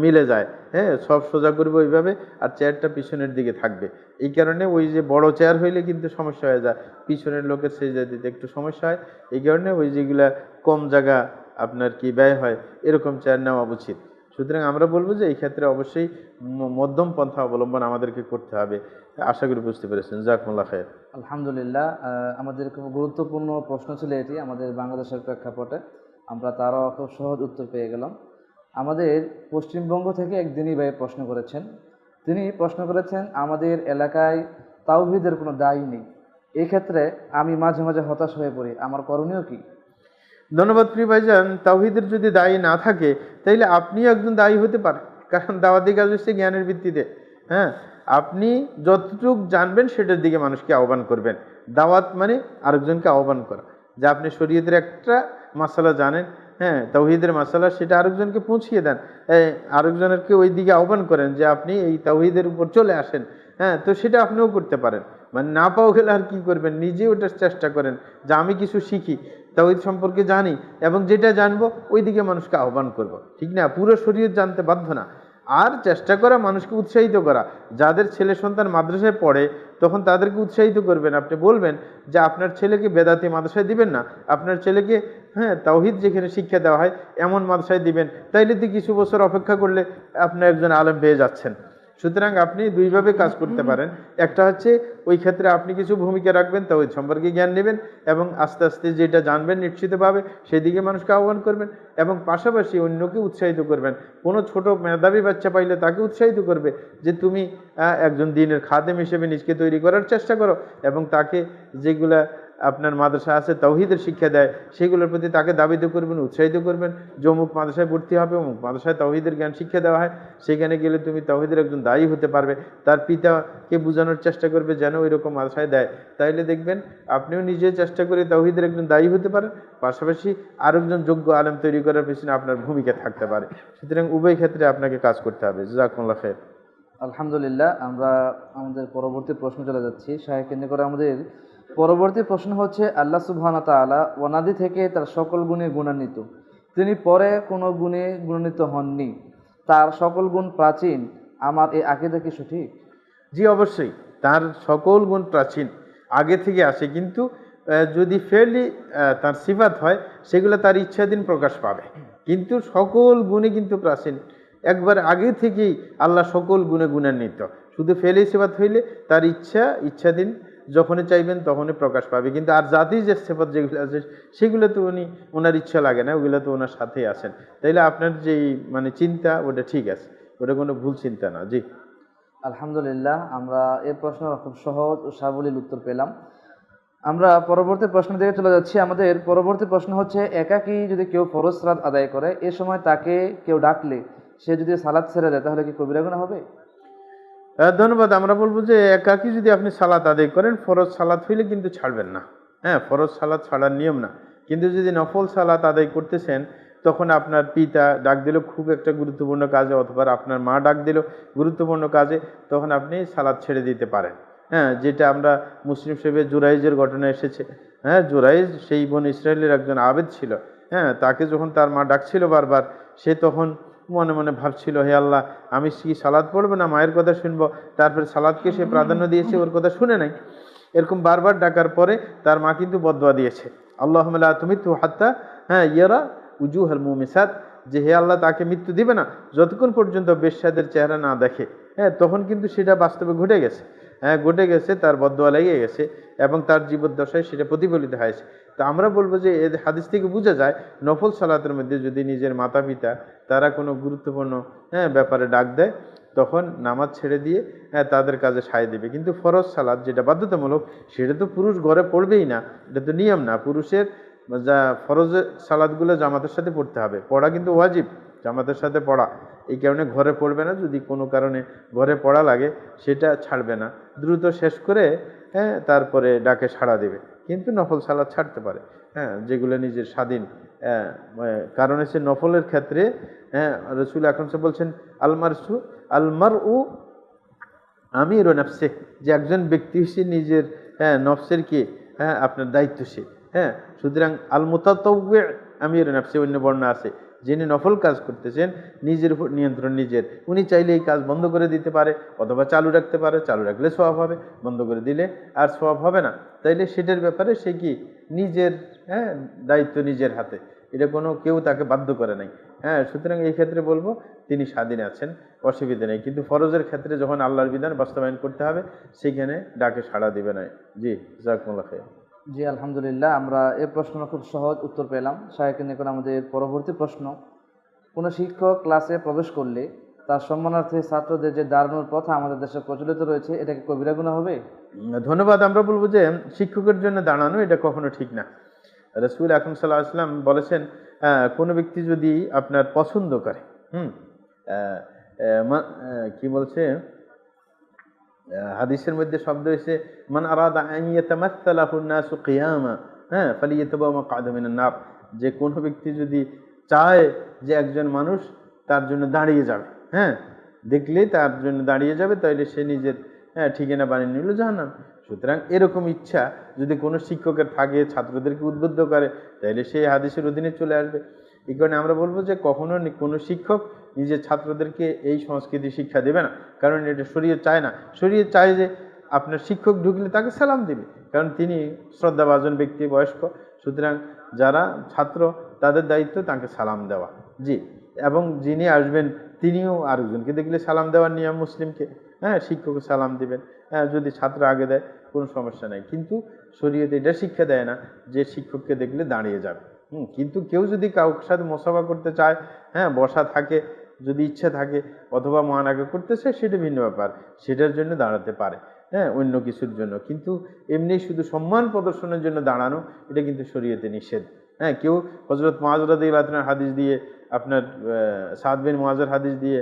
Speaker 2: মিলে যায়। হ্যাঁ, সব সোজা করবে ওইভাবে, আর চেয়ারটা পিছনের দিকে থাকবে। এই কারণে ওই যে বড় চেয়ার হইলে কিন্তু সমস্যা হয়ে যায়, পিছনের লোকের সেজদা দিতে একটু সমস্যা হয়। এই কারণে ওই যেগুলা কম জায়গা আপনার কি ব্যয় হয় এরকম চেয়ার নেওয়া উচিত। সুতরাং আমরা বলবো যে এই ক্ষেত্রে অবশ্যই মধ্যম পন্থা অবলম্বন আমাদেরকে করতে হবে। আশা করি বুঝতে পেরেছেন। জাযাকুমুল্লাহ খায়র।
Speaker 1: আলহামদুলিল্লাহ, আমাদের খুব গুরুত্বপূর্ণ প্রশ্ন ছিল এটি আমাদের বাংলাদেশের প্রেক্ষাপটে। আমরা তারও খুব সহজ উত্তর পেয়ে গেলাম। আমাদের পশ্চিমবঙ্গ থেকে এক দিনী ভাই প্রশ্ন করেছেন। তিনি প্রশ্ন করেছেন, আমাদের এলাকায় তাওহীদের কোনো দায়ী নেই। এই ক্ষেত্রে আমি মাঝে মাঝে হতাশ হয়ে পড়ি, আমার করণীয় কি?
Speaker 2: ধন্যবাদ প্রিয় ভাইজান। তাওহীদের যদি দায়ী না থাকে তাইলে আপনিও একজন দায়ী হতে পারেন, কারণ দাওয়াতি কাজ হচ্ছে জ্ঞানের ভিত্তিতে। হ্যাঁ, আপনি যতটুকু জানবেন সেটার দিকে মানুষকে আহ্বান করবেন। দাওয়াত মানে আরেকজনকে আহ্বান করা, যে আপনি শরীয়তের একটা মাসালা জানেন, হ্যাঁ তাওহীদের মাসালা, সেটা আরেকজনকে পৌঁছিয়ে দেন। আরেকজনেরকে ওই দিকে আহ্বান করেন যে আপনি এই তাওহীদের উপর চলে আসেন। হ্যাঁ, তো সেটা আপনিও করতে পারেন। মানে না পাওয়া গেলে আর কি করবেন, নিজে ওটার চেষ্টা করেন যে আমি কিছু শিখি, তাওহীদ সম্পর্কে জানি, এবং যেটা জানবো ওই দিকে মানুষকে আহ্বান করব। ঠিক না? পুরো শরীয়ত জানতে বাধ্য না। আর চেষ্টা করা মানুষকে উৎসাহিত করা, যাদের ছেলে সন্তান মাদ্রাসায় পড়ে তখন তাদেরকে উৎসাহিত করবেন। আপনি বলবেন যে আপনার ছেলেকে বেদাতি মাদ্রাসায় দিবেন না, আপনার ছেলেকে তাওহীদ যেখানে শিক্ষা দেওয়া হয় এমন মাদ্রাসায় দিবেন। তাইলে তো কিছু বছর অপেক্ষা করলে আপনি একজন আলেম পেয়ে যাচ্ছেন। সুতরাং আপনি দুইভাবে কাজ করতে পারেন। একটা হচ্ছে ওই ক্ষেত্রে আপনি কিছু ভূমিকা রাখবেন, তাওহীদ সম্পর্কে জ্ঞান নেবেন, এবং আস্তে আস্তে যেটা জানবেন নিশ্চিতভাবে সেদিকে মানুষকে আহ্বান করবেন, এবং পাশাপাশি অন্যকে উৎসাহিত করবেন। কোনো ছোট মেধাবী বাচ্চা পাইলে তাকে উৎসাহিত করবে যে তুমি একজন দ্বীনের খাদেম হিসেবে নিজকে তৈরি করার চেষ্টা করো, এবং তাকে যেগুলা আপনার মাদ্রাসা আছে তাওহীদের শিক্ষা দেয় সেগুলোর প্রতি তাকে দাবিত করবেন, উৎসাহিত করবেন। যে অমুক মাদ্রাসায় ভর্তি হবে, অমুক মাদ্রাসায় তাওহীদের জ্ঞান শিক্ষা দেওয়া হয়, সেখানে গেলে তুমি তাওহীদের একজন দায়ী হতে পারবে। তার পিতাকে বোঝানোর চেষ্টা করবে যেন ওই রকম মাদ্রাসায় দেয়। তাইলে দেখবেন আপনিও নিজে চেষ্টা করে তাওহীদের একজন দায়ী হতে পারেন, পাশাপাশি আরেকজন যোগ্য আলেম তৈরি করার পেছনে আপনার ভূমিকা থাকতে পারে। সুতরাং উভয় ক্ষেত্রে আপনাকে কাজ করতে হবে। জাযাকুমুল্লাহ খায়র।
Speaker 1: আলহামদুলিল্লাহ, আমরা আমাদের পরবর্তী প্রশ্ন চলে যাচ্ছি। শাহেখ কেন্দ্র করে আমাদের পরবর্তী প্রশ্ন হচ্ছে, আল্লাহ সুবহানাহু ওয়া তাআলা অনাদি থেকে তার সকল গুণে গুণান্বিত, তিনি পরে কোনো গুণে গুণান্বিত হননি, তার সকল গুণ প্রাচীন, আমার এই আকীদা কি সঠিক?
Speaker 2: জি অবশ্যই, তার সকল গুণ প্রাচীন, আগে থেকে আসে, কিন্তু যদি ফেরলি তার সিফাত হয় সেগুলো তার ইচ্ছাধীন প্রকাশ পাবে, কিন্তু সকল গুণে কিন্তু প্রাচীন, একবার আগে থেকেই আল্লাহ সকল গুণে গুণান্বিত। শুধু ফেলি সিফাত হইলে তার ইচ্ছাধীন যখনই চাইবেন তখনই প্রকাশ পাবে, কিন্তু আর জাতির যে সিফাত যেগুলো আছে সেগুলো তো ওনার ইচ্ছা লাগে না, ওগুলো তো ওনার সাথেই আছেন। তাইলে আপনার যেই মানে চিন্তা ওটা ঠিক আছে, ওটা কোনো ভুল চিন্তা না। জি
Speaker 1: আলহামদুলিল্লাহ, আমরা এই প্রশ্ন খুব সহজ ও সাবলীল উত্তর পেলাম। আমরা পরবর্তী প্রশ্ন দিকে চলে যাচ্ছি। আমাদের পরবর্তী প্রশ্ন হচ্ছে, একাকী যদি কেউ ফরজ সালাত আদায় করে, এ সময় তাকে কেউ ডাকলে সে যদি সালাত ছেড়ে দেয় তাহলে কি কবিরা গুনাহ হবে?
Speaker 2: ধন্যবাদ। আমরা বলবো যে একাকী যদি আপনি সালাত আদায় করেন, ফরজ সালাত হইলে কিন্তু ছাড়বেন না। হ্যাঁ, ফরজ সালাত ছাড়ার নিয়ম না, কিন্তু যদি নফল সালাত আদায় করতেছেন তখন আপনার পিতা ডাক দিল খুব একটা গুরুত্বপূর্ণ কাজে, অথবা আপনার মা ডাক দিল গুরুত্বপূর্ণ কাজে, তখন আপনি সালাত ছেড়ে দিতে পারেন। হ্যাঁ, যেটা আমরা মুসলিম শরীফে জুরাইজের ঘটনা এসেছে। হ্যাঁ, জুরাইজ সেই বনি ইসরায়েলের একজন আবেদ ছিল। হ্যাঁ, তাকে যখন তার মা ডাকছিল বারবার, সে তখন মনে মনে ভাবছিল, হে আল্লাহ, আমি কি সালাদ পড়বো না মায়ের কথা শুনবো? তারপরে সালাদকে সে প্রাধান্য দিয়েছে, ওর কথা শুনে নাই। এরকম বারবার ডাকার পরে তার মা কিন্তু বদদোয়া দিয়েছে, আল্লাহুম্মা লা তুমিতহু হাত্তা ইয়ারা উজুহাল মুমিসাত, যে হে আল্লাহ, তাকে মৃত্যু দিবে না যতক্ষণ পর্যন্ত বেশ্যাদের চেহারা না দেখে। হ্যাঁ, তখন কিন্তু সেটা বাস্তবে ঘটে গেছে। হ্যাঁ, ঘটে গেছে, তার বদদোয়া লেগে গেছে, এবং তার জীবদ্দশায় সেটা প্রতিফলিত হয়েছে। তো আমরা বলবো যে এই হাদিস থেকে বোঝা যায়, নফল সালাতের মধ্যে যদি নিজের মাতা পিতা তারা কোনো গুরুত্বপূর্ণ ব্যাপারে ডাক দেয়, তখন নামাজ ছেড়ে দিয়ে তাদের কাজে সায় দেবে। কিন্তু ফরজ সালাত যেটা বাধ্যতামূলক, সেটা তো পুরুষ ঘরে পড়বেই না, এটা তো নিয়ম না। পুরুষের যা ফরজ সালাদগুলো জামাতের সাথে পড়তে হবে, পড়া কিন্তু ওয়াজিব, জামাতের সাথে পড়া। এই কারণে ঘরে পড়বে না, যদি কোনো কারণে ঘরে পড়া লাগে সেটা ছাড়বে না, দ্রুত শেষ করে তারপরে ডাকে সাড়া দেবে। কিন্তু নফল সালাত ছাড়তে পারে, যেগুলো নিজের স্বাধীন কারণ হচ্ছে নফলের ক্ষেত্রে। রাসূল আকরাম বলছেন, আলমারউ আমিরু নাফসিহি, যে একজন ব্যক্তি হচ্ছে নিজের নফসের কি আপনার দায়িত্বশীল। হ্যাঁ, সুতরাং আল মুতাতাওয়ি আমির নাফসি, অন্য বর্ণনা আছে, যিনি নফল কাজ করতেছেন নিজের উপর নিয়ন্ত্রণ নিজের, উনি চাইলে এই কাজ বন্ধ করে দিতে পারে অথবা চালু রাখতে পারে, চালু রাখলে সওয়াব হবে, বন্ধ করে দিলে আর সওয়াব হবে না। তাইলে সেটার ব্যাপারে সে কি নিজের, হ্যাঁ, দায়িত্ব নিজের হাতে, এটা কোনো কেউ তাকে বাধ্য করে নাই। হ্যাঁ, সুতরাং এই ক্ষেত্রে বলবো তিনি স্বাধীন আছেন, অসুবিধা নেই। কিন্তু ফরজের ক্ষেত্রে যখন আল্লাহর বিধান বাস্তবায়ন করতে হবে সেখানে ডাকে সাড়া দিবে না। জি, জাযাকুমুল্লাহ খাইর।
Speaker 1: জি আলহামদুলিল্লাহ, আমরা এই প্রশ্নের খুব সহজ উত্তর পেলাম। শায়েখিন, এখন আমাদের পরবর্তী প্রশ্ন, কোনো শিক্ষক ক্লাসে প্রবেশ করলে তার সম্মানার্থে ছাত্রদের যে দাঁড়ানোর প্রথা আমাদের দেশে প্রচলিত রয়েছে, এটা কি কবিরা গুনাহ হবে?
Speaker 2: ধন্যবাদ। আমরা বলবো যে শিক্ষকের জন্য দাঁড়ানো এটা কখনো ঠিক না। রাসূল আকরাম সাল্লাল্লাহু আলাইহি ওয়াসাল্লাম বলেছেন, কোনো ব্যক্তি যদি আপনার পছন্দ করে, কি বলছে, হাদিসের মধ্যে শব্দ হয়েছে মান আরাদা আন ইয়াতামাসসালাহুন নাসু কিয়ামা, হ্যাঁ, ফালিয়াতাবাওয়া মাকআদাহু মিনান নার, যে কোনো ব্যক্তি যদি চায় যে একজন মানুষ তার জন্য দাঁড়িয়ে যাবে, হ্যাঁ, দেখলেই তার জন্য দাঁড়িয়ে যাবে, তাইলে সে নিজের, হ্যাঁ, ঠিকানা বানিয়ে নিল জাহান্নাম। সুতরাং এরকম ইচ্ছা যদি কোনো শিক্ষকের থাকে, ছাত্রদেরকে উদ্বুদ্ধ করে, তাইলে সেই হাদিসের অধীনে চলে আসবে। এই কারণে আমরা বলবো যে কখনো কোনো শিক্ষক নিজের ছাত্রদেরকে এই সংস্কৃতি শিক্ষা দেবে না, কারণ এটা শরীয়ত চায় না। শরীয়ত চায় যে আপনার শিক্ষক ঢুকলে তাকে সালাম দিবে, কারণ তিনি শ্রদ্ধাভাজন ব্যক্তি, বয়স্ক। সুতরাং যারা ছাত্র তাদের দায়িত্ব তাকে সালাম দেওয়া। জি, এবং যিনি আসবেন তিনিও আরেকজনকে দেখলে সালাম দেওয়ার নিয়ম মুসলিমকে, হ্যাঁ, শিক্ষককে সালাম দিবেন। হ্যাঁ, যদি ছাত্র আগে দেয় কোনো সমস্যা নাই, কিন্তু শরীয়ত এটা শিক্ষা দেয় না যে শিক্ষককে দেখলে দাঁড়িয়ে যাবে। কিন্তু কেউ যদি কাউর সাথে মোসাফা করতে চায়, হ্যাঁ, বসা থাকে, যদি ইচ্ছা থাকে অথবা মহানাকা করতে চায়, সেটা ভিন্ন ব্যাপার, সেটার জন্য দাঁড়াতে পারে, হ্যাঁ, অন্য কিছুর জন্য। কিন্তু এমনি শুধু সম্মান প্রদর্শনের জন্য দাঁড়ানো এটা কিন্তু শরীয়তে নিষেধ। হ্যাঁ, কেউ হযরত মুআয রাদিয়াল্লাহু আনহুর হাদিস দিয়ে, আপনার সাদ বিন মুআযের হাদিস দিয়ে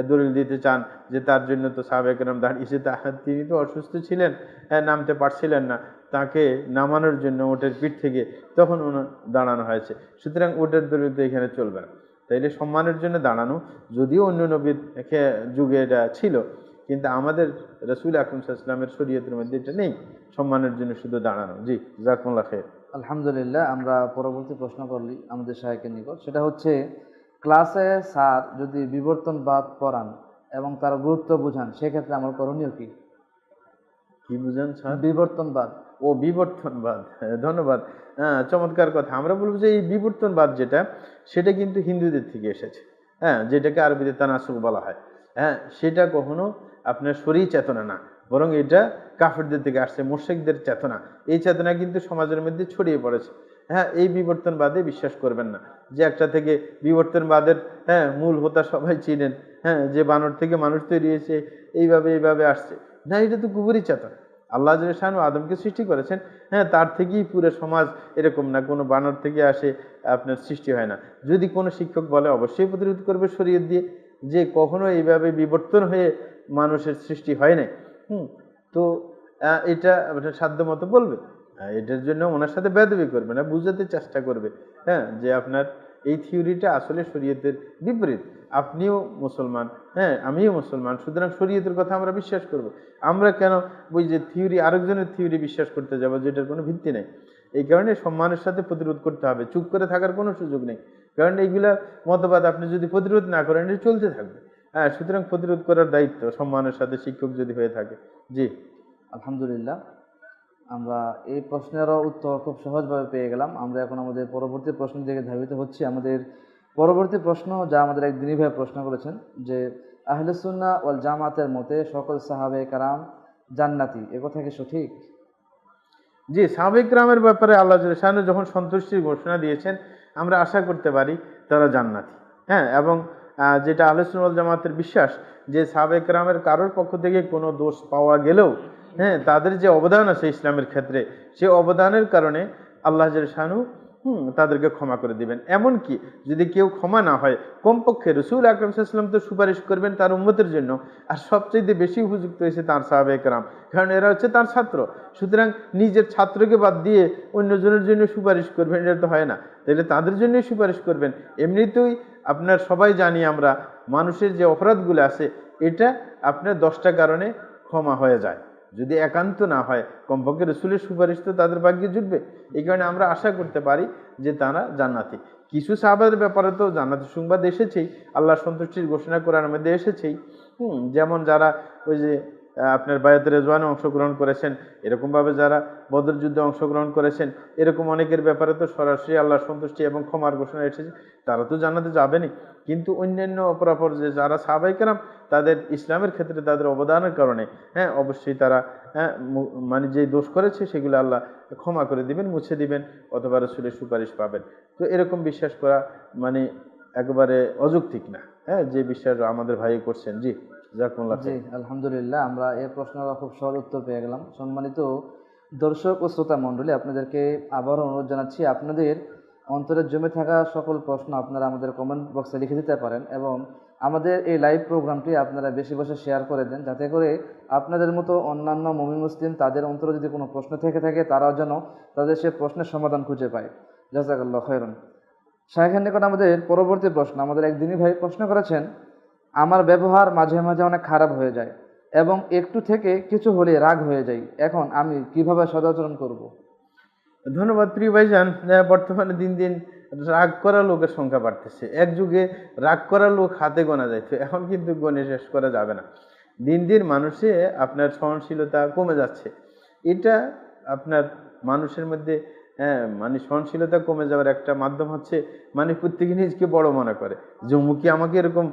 Speaker 2: দলিল দিতে চান যে তার জন্য তো সাহাবায়ে কেরাম দাঁড়িয়েছে, তিনি তো অসুস্থ ছিলেন, হ্যাঁ, নামতে পারছিলেন না, তাকে নামানোর জন্য ওটের পিঠ থেকে তখন দাঁড়ানো হয়েছে। সুতরাং ওটের দলিল তো এখানে চলবে না। তাইলে সম্মানের জন্য দাঁড়ানো, যদিও অন্য নবীর যুগে এটা ছিল, কিন্তু আমাদের রাসূল আকরাম সাল্লাল্লাহু আলাইহি ওয়াসাল্লামের শরীয়তের মধ্যে এটা নেই, সম্মানের জন্য শুধু দাঁড়ানো। জি, জাযাকুমুল্লাহ খাইর।
Speaker 1: আলহামদুলিল্লাহ, আমরা পরবর্তী প্রশ্ন করলি আমাদের শায়েখের নিকট, সেটা হচ্ছে ক্লাসে স্যার যদি বিবর্তনবাদ পড়ান এবং তার গুরুত্ব বুঝান, সেক্ষেত্রে আমার করণীয় কি?
Speaker 2: কি বুঝান স্যার?
Speaker 1: বিবর্তনবাদ।
Speaker 2: ও, বিবর্তনবাদ, ধন্যবাদ। হ্যাঁ, চমৎকার কথা। আমরা বলবো যে এই বিবর্তনবাদ যেটা, সেটা কিন্তু হিন্দুদের থেকে এসেছে, হ্যাঁ, যেটাকে আরবিতে তানাসুখ বলা হয়। হ্যাঁ, সেটা কখনো আপনার শরীর চেতনা না, বরং এটা কাফেরদের থেকে আসছে, মুশরিকদের চেতনা। এই চেতনা কিন্তু সমাজের মধ্যে ছড়িয়ে পড়েছে। হ্যাঁ, এই বিবর্তনবাদে বিশ্বাস করবেন না যে একটা থেকে বিবর্তনবাদের, হ্যাঁ, মূল হোতা সবাই চিনেন, হ্যাঁ, যে বানর থেকে মানুষ তৈরি হয়েছে, এইভাবে আসছে না, এটা তো কুফরি চেতনা। আল্লাহ জাল্লাহু আদমকে সৃষ্টি করেছেন, হ্যাঁ, তার থেকেই পুরো সমাজ, এরকম না কোনো বানর থেকে আসে আপনার সৃষ্টি হয় না। যদি কোনো শিক্ষক বলে, অবশ্যই প্রতিরোধ করবে শরীয়ত দিয়ে, যে কখনো এইভাবে বিবর্তন হয়ে মানুষের সৃষ্টি হয় নাই। তো এটা আপনার সাধ্য মতো বলবে, এটার জন্য ওনার সাথে বেয়াদবি করবে না, বুঝাতে চেষ্টা করবে, হ্যাঁ, যে আপনার এই থিওরিটা আসলে শরীয়তের বিপরীত। আপনিও মুসলমান, হ্যাঁ, আমিও মুসলমান, সুতরাং শরীয়তের কথা আমরা বিশ্বাস করব। আমরা কেন ওই যে থিওরি, আরেকজনের থিওরি বিশ্বাস করতে যাব যেটার কোনো ভিত্তি নেই? এই কারণে সম্মানের সাথে প্রতিরোধ করতে হবে, চুপ করে থাকার কোনো সুযোগ নেই। কারণ এইগুলা মতবাদ আপনি যদি প্রতিরোধ না করেন, এটা চলতে থাকবে। হ্যাঁ, সুতরাং প্রতিরোধ করার দায়িত্ব সম্মানের সাথে শিক্ষক যদি হয়ে থাকে। জি,
Speaker 1: আলহামদুলিল্লাহ, আমরা এই প্রশ্নেরও উত্তর খুব সহজভাবে পেয়ে গেলাম। আমরা এখন আমাদের পরবর্তী প্রশ্ন দিকে ধাবিত হচ্ছি। আমাদের পরবর্তী প্রশ্ন, যা আমাদের এক দিনী ভাই প্রশ্ন করেছেন, যে আহলে সুন্নাহ ওয়াল জামাতের মতে সকল সাহাবে কারাম জান্নাতি, এ কথা কি সঠিক?
Speaker 2: জি, সাহাবায়ে কেরামের ব্যাপারে আল্লাহ জাল্লাহু শাআনহু যখন সন্তুষ্টির ঘোষণা দিয়েছেন, আমরা আশা করতে পারি তারা জান্নাতি। হ্যাঁ, এবং যেটা আহলে সুন্নাহ ওয়াল জামাতের বিশ্বাস, যে সাহাবায়ে কেরামের কারোর পক্ষ থেকে কোনো দোষ পাওয়া গেলেও, হ্যাঁ, তাদের যে অবদান আছে ইসলামের ক্ষেত্রে, সে অবদানের কারণে আল্লাহ জাল্লাহু শাআনহু তাদেরকে ক্ষমা করে দিবেন। এমনকি যদি কেউ ক্ষমা না হয়, কমপক্ষে রাসূল আকরাম সাল্লাল্লাহু আলাইহি ওয়াসাল্লাম তো সুপারিশ করবেন তার উম্মতের জন্য, আর সবচেয়ে বেশি উপযুক্ত হয়েছে তার সাহাবায়ে কেরাম, কারণ এরা হচ্ছে তার ছাত্র। সুতরাং নিজের ছাত্রকে বাদ দিয়ে অন্যজনের জন্য সুপারিশ করবেন, এটা তো হয় না। তাহলে তাদের জন্যই সুপারিশ করবেন। এমনিতেই আপনার সবাই জানি আমরা, মানুষের যে অপরাধগুলো আছে, এটা আপনার 10টা কারণে ক্ষমা হয়ে যায়। যদি একান্ত না হয় কমপক্ষে রসুলের সুপারিশ তো তাদের ভাগ্যে জুটবে। এই কারণে আমরা আশা করতে পারি যে তারা জান্নাতি। কিছু সাহাবাদের ব্যাপারে তো জান্নাতি সংবাদ এসেছেই, আল্লাহর সন্তুষ্টির ঘোষণা কোরআনের মধ্যে এসেছেই। যেমন যারা ওই যে আপনার বায়াতে রেজওয়ানে অংশগ্রহণ করেছেন, এরকমভাবে যারা বদর যুদ্ধে অংশগ্রহণ করেছেন, এরকম অনেকের ব্যাপারে তো সরাসরি আল্লাহর সন্তুষ্টি এবং ক্ষমার ঘোষণা এসেছে, তারা তো জান্নাতে যাবেনই। কিন্তু অন্যান্য অপরাপর যে যারা সাহাবায়ে কেরাম, তাদের ইসলামের ক্ষেত্রে তাদের অবদানের কারণে অবশ্যই তারা মানে যে দোষ করেছে সেগুলো আল্লাহ ক্ষমা করে দিবেন, মুছে দিবেন, অথবা রাসূলের সুপারিশ পাবেন। তো এরকম বিশ্বাস করা মানে একেবারে অযৌক্তিক না, যে বিশ্বাস আমাদের ভাই করছেন। জি, জাযাকুমুল্লাহ
Speaker 1: জি,
Speaker 2: খাইর।
Speaker 1: আলহামদুলিল্লাহ, আমরা এই প্রশ্নের খুব সহজ উত্তর পেয়ে গেলাম। সম্মানিত দর্শক ও শ্রোতা মণ্ডলী, আপনাদেরকে আবারও অনুরোধ জানাচ্ছি, আপনাদের অন্তরে জমে থাকা সকল প্রশ্ন আপনারা আমাদের কমেন্ট বক্সে লিখে দিতে পারেন, এবং আমাদের এই লাইভ প্রোগ্রামটি আপনারা বেশি বেশি শেয়ার করে দেন, যাতে করে আপনাদের মতো অন্যান্য মুমিন মুসলিম তাদের অন্তরে যদি কোনো প্রশ্ন থেকে থাকে তারাও যেন তাদের সে প্রশ্নের সমাধান খুঁজে পায়। জাযাকাল্লাহু খাইরান। শাইখের নিকট আমাদের পরবর্তী প্রশ্ন, আমাদের একদিনই ভাই প্রশ্ন করেছেন, আমার ব্যবহার মাঝে মাঝে অনেক খারাপ হয়ে যায় এবং একটু থেকে কিছু হলে রাগ হয়ে যায়, এখন আমি কিভাবে সদাচরণ করব?
Speaker 2: ধন্যবাদ প্রিয় ভাইজান। বর্তমানে দিন দিন রাগ করা লোকের সংখ্যা বাড়তেছে। এক যুগে রাগ করা লোক হাতে গোনা যাইতো, এখন কিন্তু গণে শেষ করা যাবে না। দিন দিন মানুষে আপনার সহনশীলতা কমে যাচ্ছে। এটা আপনার মানুষের মধ্যে মানে সহনশীলতা কমে যাওয়ার একটা মাধ্যম হচ্ছে মানে প্রত্যেকে নিজকে বড় মনে করে, যে অমুকে আমাকে এরকম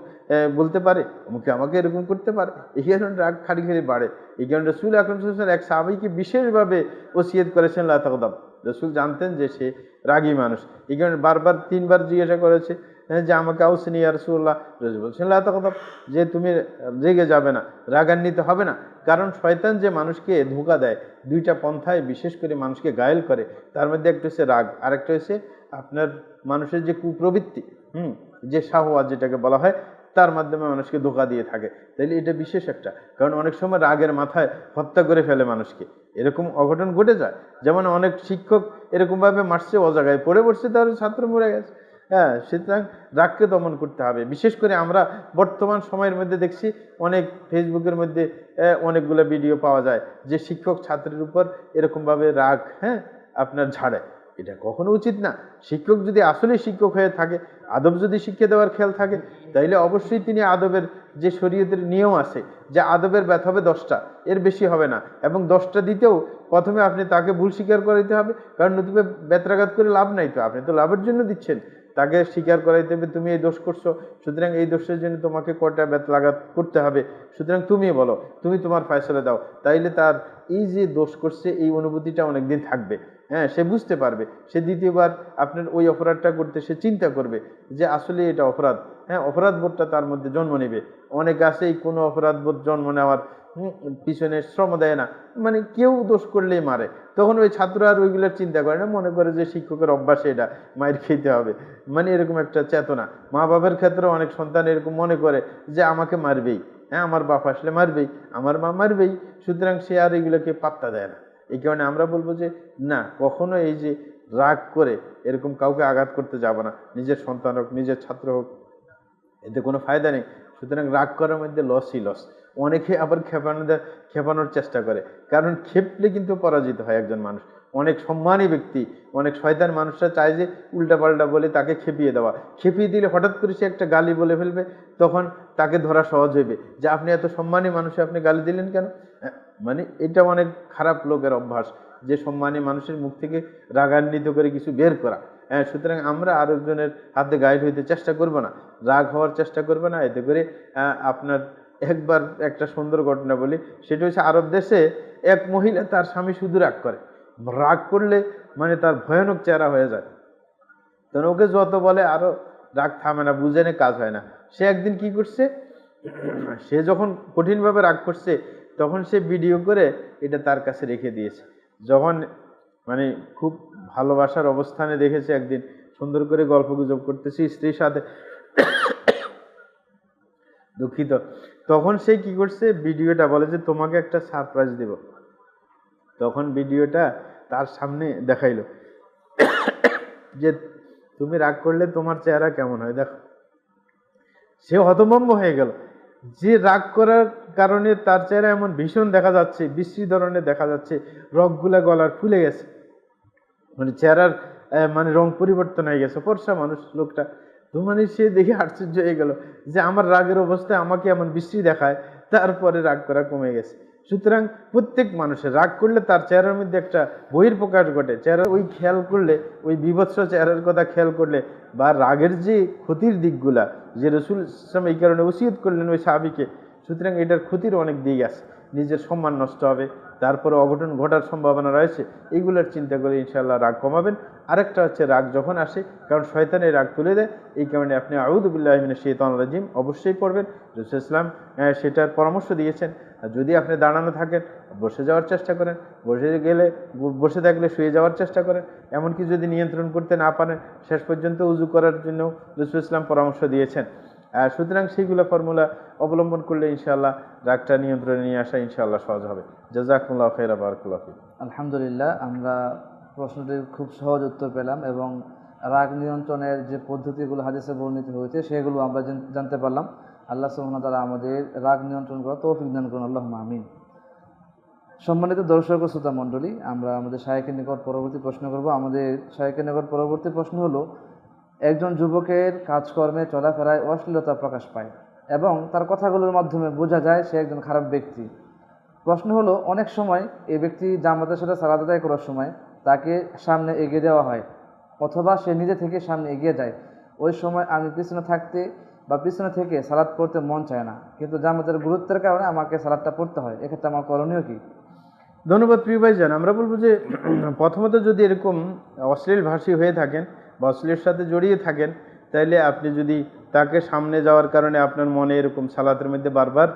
Speaker 2: বলতে পারে, অমুকে আমাকে এরকম করতে পারে। এই কারণে রাগ খালি খালি বাড়ে। এই কারণে রাসূল আকরাম সাল্লাল্লাহু আলাইহি ওয়াসাল্লাম এক সাহাবীকে বিশেষভাবে ওসিয়ত করেছেন লা তাগদাব। রাসূল জানতেন যে সে রাগী মানুষ, এই কারণে বারবার 3 বার জিজ্ঞাসা করেছে যে আমাকে আউসিনি ইয়া রাসূলুল্লাহ। রাসূল বলছেন লা তাগদাব, যে তুমি রেগে যাবে না, রাগান্বিত হবে না। কারণ শয়তান যে মানুষকে ধোঁকা দেয়, দুইটা পন্থায় বিশেষ করে মানুষকে ঘায়েল করে, তার মধ্যে একটা হচ্ছে রাগ, আরেকটা হচ্ছে আপনার মানুষের যে কুপ্রবৃত্তি, যে শাহওয়াত যেটাকে বলা হয়, তার মাধ্যমে মানুষকে ধোঁকা দিয়ে থাকে। তাইলে এটা বিশেষ একটা, কারণ অনেক সময় রাগের মাথায় হত্যা করে ফেলে মানুষকে, এরকম অঘটন ঘটে যায়। যেমন অনেক শিক্ষক এরকমভাবে মারছে, অজাগায় পড়ে পড়ছে, তার ছাত্র মরে গেছে। সুতরাং রাগকে দমন করতে হবে। বিশেষ করে আমরা বর্তমান সময়ের মধ্যে দেখছি অনেক ফেসবুকের মধ্যে অনেকগুলো ভিডিও পাওয়া যায় যে শিক্ষক ছাত্রের উপর এরকমভাবে রাগ আপনার ঝাড়ে। এটা কখনো উচিত না। শিক্ষক যদি আসলে শিক্ষক হয়ে থাকে, আদব যদি শিক্ষা দেওয়ার খেয়াল থাকে, তাইলে অবশ্যই তিনি আদবের যে শরীয়তের নিয়ম আছে, যে আদবের ব্যথা হবে 10টা, এর বেশি হবে না। এবং 10টা দিতেও প্রথমে আপনি তাকে ভুল স্বীকার করাইতে হবে, কারণ নতুবা বেত্রাঘাত করে লাভ নাই, তো আপনি তো লাভের জন্য দিচ্ছেন। তাকে স্বীকার করাইতে হবে তুমি এই দোষ করছো, সুতরাং এই দোষের জন্য তোমাকে কয়টা বেত্রাঘাত করতে হবে, সুতরাং তুমি বলো, তুমি তোমার ফয়সালা দাও। তাইলে তার এই যে দোষ করছে এই অনুভূতিটা অনেকদিন থাকবে। সে বুঝতে পারবে, সে দ্বিতীয়বার আপনার ওই অপরাধটা করতে সে চিন্তা করবে যে আসলে এটা অপরাধ। অপরাধ বোধটা তার মধ্যে জন্ম নেবে। অনেক আছে এই কোনো অপরাধ বোধ জন্ম নেওয়ার পিছনে শ্রম দেয় না, মানে কেউ দোষ করলেই মারে, তখন ওই ছাত্র আর ওইগুলোর চিন্তা করে না, মনে করে যে শিক্ষকের অভ্যাসে এটা মায়ের খেতে হবে, মানে এরকম একটা চেতনা। মা বাবার ক্ষেত্রে অনেক সন্তান এরকম মনে করে যে আমাকে মারবেই, আমার বাপ আসলে মারবেই, আমার মা মারবেই, সুতরাং সে আর এগুলোকে পাত্তা দেয় না। এই কারণে আমরা বলবো যে না, কখনো এই যে রাগ করে এরকম কাউকে আঘাত করতে যাব না, নিজের সন্তান হোক, নিজের ছাত্র হোক, এতে কোনো ফায়দা নেই। সুতরাং রাগ করার মধ্যে লসই লস। অনেকে আবার খেপানোর চেষ্টা করে, কারণ খেপলে কিন্তু পরাজিত হয় একজন মানুষ। অনেক সম্মানী ব্যক্তি, অনেক শয়তান মানুষরা চায় যে উল্টাপাল্টা বলে তাকে খেপিয়ে দেওয়া। খেপিয়ে দিলে হঠাৎ করে সে একটা গালি বলে ফেলবে, তখন তাকে ধরা সহজ হইবে যে আপনি এত সম্মানী মানুষে আপনি গালি দিলেন কেন। মানে এটা অনেক খারাপ লোকের অভ্যাস, যে সম্মানী মানুষের মুখ থেকে রাগান্বিত করে কিছু বের করা। সুতরাং আমরা আরেকজনের হাতে গাইড হইতে চেষ্টা করব না, রাগ হওয়ার চেষ্টা করবে না। এতে করে আপনার একবার একটা সুন্দর ঘটনা বলি, সেটা হচ্ছে আরব দেশে এক মহিলা, তার স্বামী শুধু রাগ করে, রাগ করলে মানে তার ভয়ানক চেহারা হয়ে যায়, তখন ওকে যত বলে আরো রাগ থামে না, বুঝে নে কাজ হয় না। সে একদিন কি করছে, সে যখন কঠিনভাবে রাগ করছে তখন সে ভিডিও করে এটা তার কাছে রেখে দিয়েছে। যখন মানে খুব ভালোবাসার অবস্থানে দেখেছে একদিন সুন্দর করে গল্প গুজব করতেছি স্ত্রীর সাথে, দুঃখিত, তখন সে কি করছে, ভিডিওটা বলে যে তোমাকে একটা সারপ্রাইজ দেব। তখন ভিডিওটা তার সামনে দেখাইলো যে তুমি রাগ করলে তোমার চেহারা কেমন হয় দেখো। সে হতভম্ব হয়ে গেল যে রাগ করার কারণে তার চেহারা এমন ভীষণ দেখা যাচ্ছে, বিশ্রী ধরনের দেখা যাচ্ছে, রগগুলা গলার ফুলে গেছে, মানে চেহারার মানে রং পরিবর্তন হয়ে গেছে, ফর্সা মানুষ লোকটা। তো মানে সে দেখে আশ্চর্য হয়ে গেল যে আমার রাগের অবস্থায় আমাকে এমন বিশ্রী দেখায়, তারপরে রাগ করা কমে গেছে। সুতরাং প্রত্যেক মানুষের রাগ করলে তার চেহারার মধ্যে একটা বহির্প্রকাশ ঘটে। চেহারা ওই খেয়াল করলে, ওই বিভৎস চেহারার কথা খেয়াল করলে, বা রাগের যে ক্ষতির দিকগুলা যে রসুল ইসলাম এই কারণে ওসিয়ত করলেন ওই সাহাবীকে, সুতরাং এটার ক্ষতির অনেক দিক আছে। নিজের সম্মান নষ্ট হবে, তারপরে অঘটন ঘটার সম্ভাবনা রয়েছে, এইগুলোর চিন্তা করে ইনশাআল্লাহ রাগ কমাবেন। আরেকটা হচ্ছে রাগ যখন আসে, কারণ শয়তানের রাগ তুলে দেয়, এই কারণে আপনি আউযু বিল্লাহি মিনাশ শাইতানির রাজিম অবশ্যই পড়বেন। রাসূল ইসলাম সেটার পরামর্শ দিয়েছেন। আর যদি আপনি দাঁড়ানো থাকেন, বসে যাওয়ার চেষ্টা করেন, বসে থাকলে শুয়ে যাওয়ার চেষ্টা করেন। এমনকি যদি নিয়ন্ত্রণ করতে না পারেন, শেষ পর্যন্ত উজু করার জন্য রাসূল ইসলাম পরামর্শ দিয়েছেন। সুতরাং সেইগুলো ফর্মুলা অবলম্বন করলে ইনশাআল্লাহ রাগটা নিয়ন্ত্রণে নিয়ে আসা ইনশাআল্লাহ সহজ হবে। জাযাকুমুল্লাহু খাইরা, বারাকাল্লাহু ফিক।
Speaker 1: আলহামদুলিল্লাহ, আমরা প্রশ্নটির খুব সহজ উত্তর পেলাম এবং রাগ নিয়ন্ত্রণের যে পদ্ধতিগুলো হাদিসে বর্ণিত হয়েছে সেগুলো আমরা জানতে পারলাম। আল্লাহ সুবহানাহু ওয়া তাআলা আমাদের রাগ নিয়ন্ত্রণ করার তৌফিক দান করুন, আল্লাহুম্মা আমিন। সম্মানিত দর্শক ও শ্রোতা মণ্ডলী, আমরা আমাদের শায়খের নিকট পরবর্তী প্রশ্ন করব। আমাদের শায়খের নিকট পরবর্তী প্রশ্ন হলো, একজন যুবকের কাজকর্মে চলাফেরায় অশ্লীলতা প্রকাশ পায় এবং তার কথাগুলোর মাধ্যমে বোঝা যায় সে একজন খারাপ ব্যক্তি। প্রশ্ন হলো, অনেক সময় এই ব্যক্তি জামাতের সাথে সালাত আদায় করার সময় তাকে সামনে এগিয়ে দেওয়া হয় অথবা সে নিজে থেকে সামনে এগিয়ে যায়। ওই সময় আমি পিছনে থাকতে বা পিছনে থেকে সালাত পড়তে মন চায় না, কিন্তু জামাতের গুরুত্বের কারণে আমাকে সালাতটা পড়তে হয়। এক্ষেত্রে আমার করণীয় কি?
Speaker 2: ধন্যবাদ প্রিয় ভাইজান। আমরা বলবো যে প্রথমত যদি এরকম অশ্লীল ভাষী হয়ে থাকেন বা অশ্লীলের সাথে জড়িয়ে থাকেন, তাইলে আপনি যদি তাকে সামনে যাওয়ার কারণে আপনার মনে এরকম সালাতের মধ্যে বারবার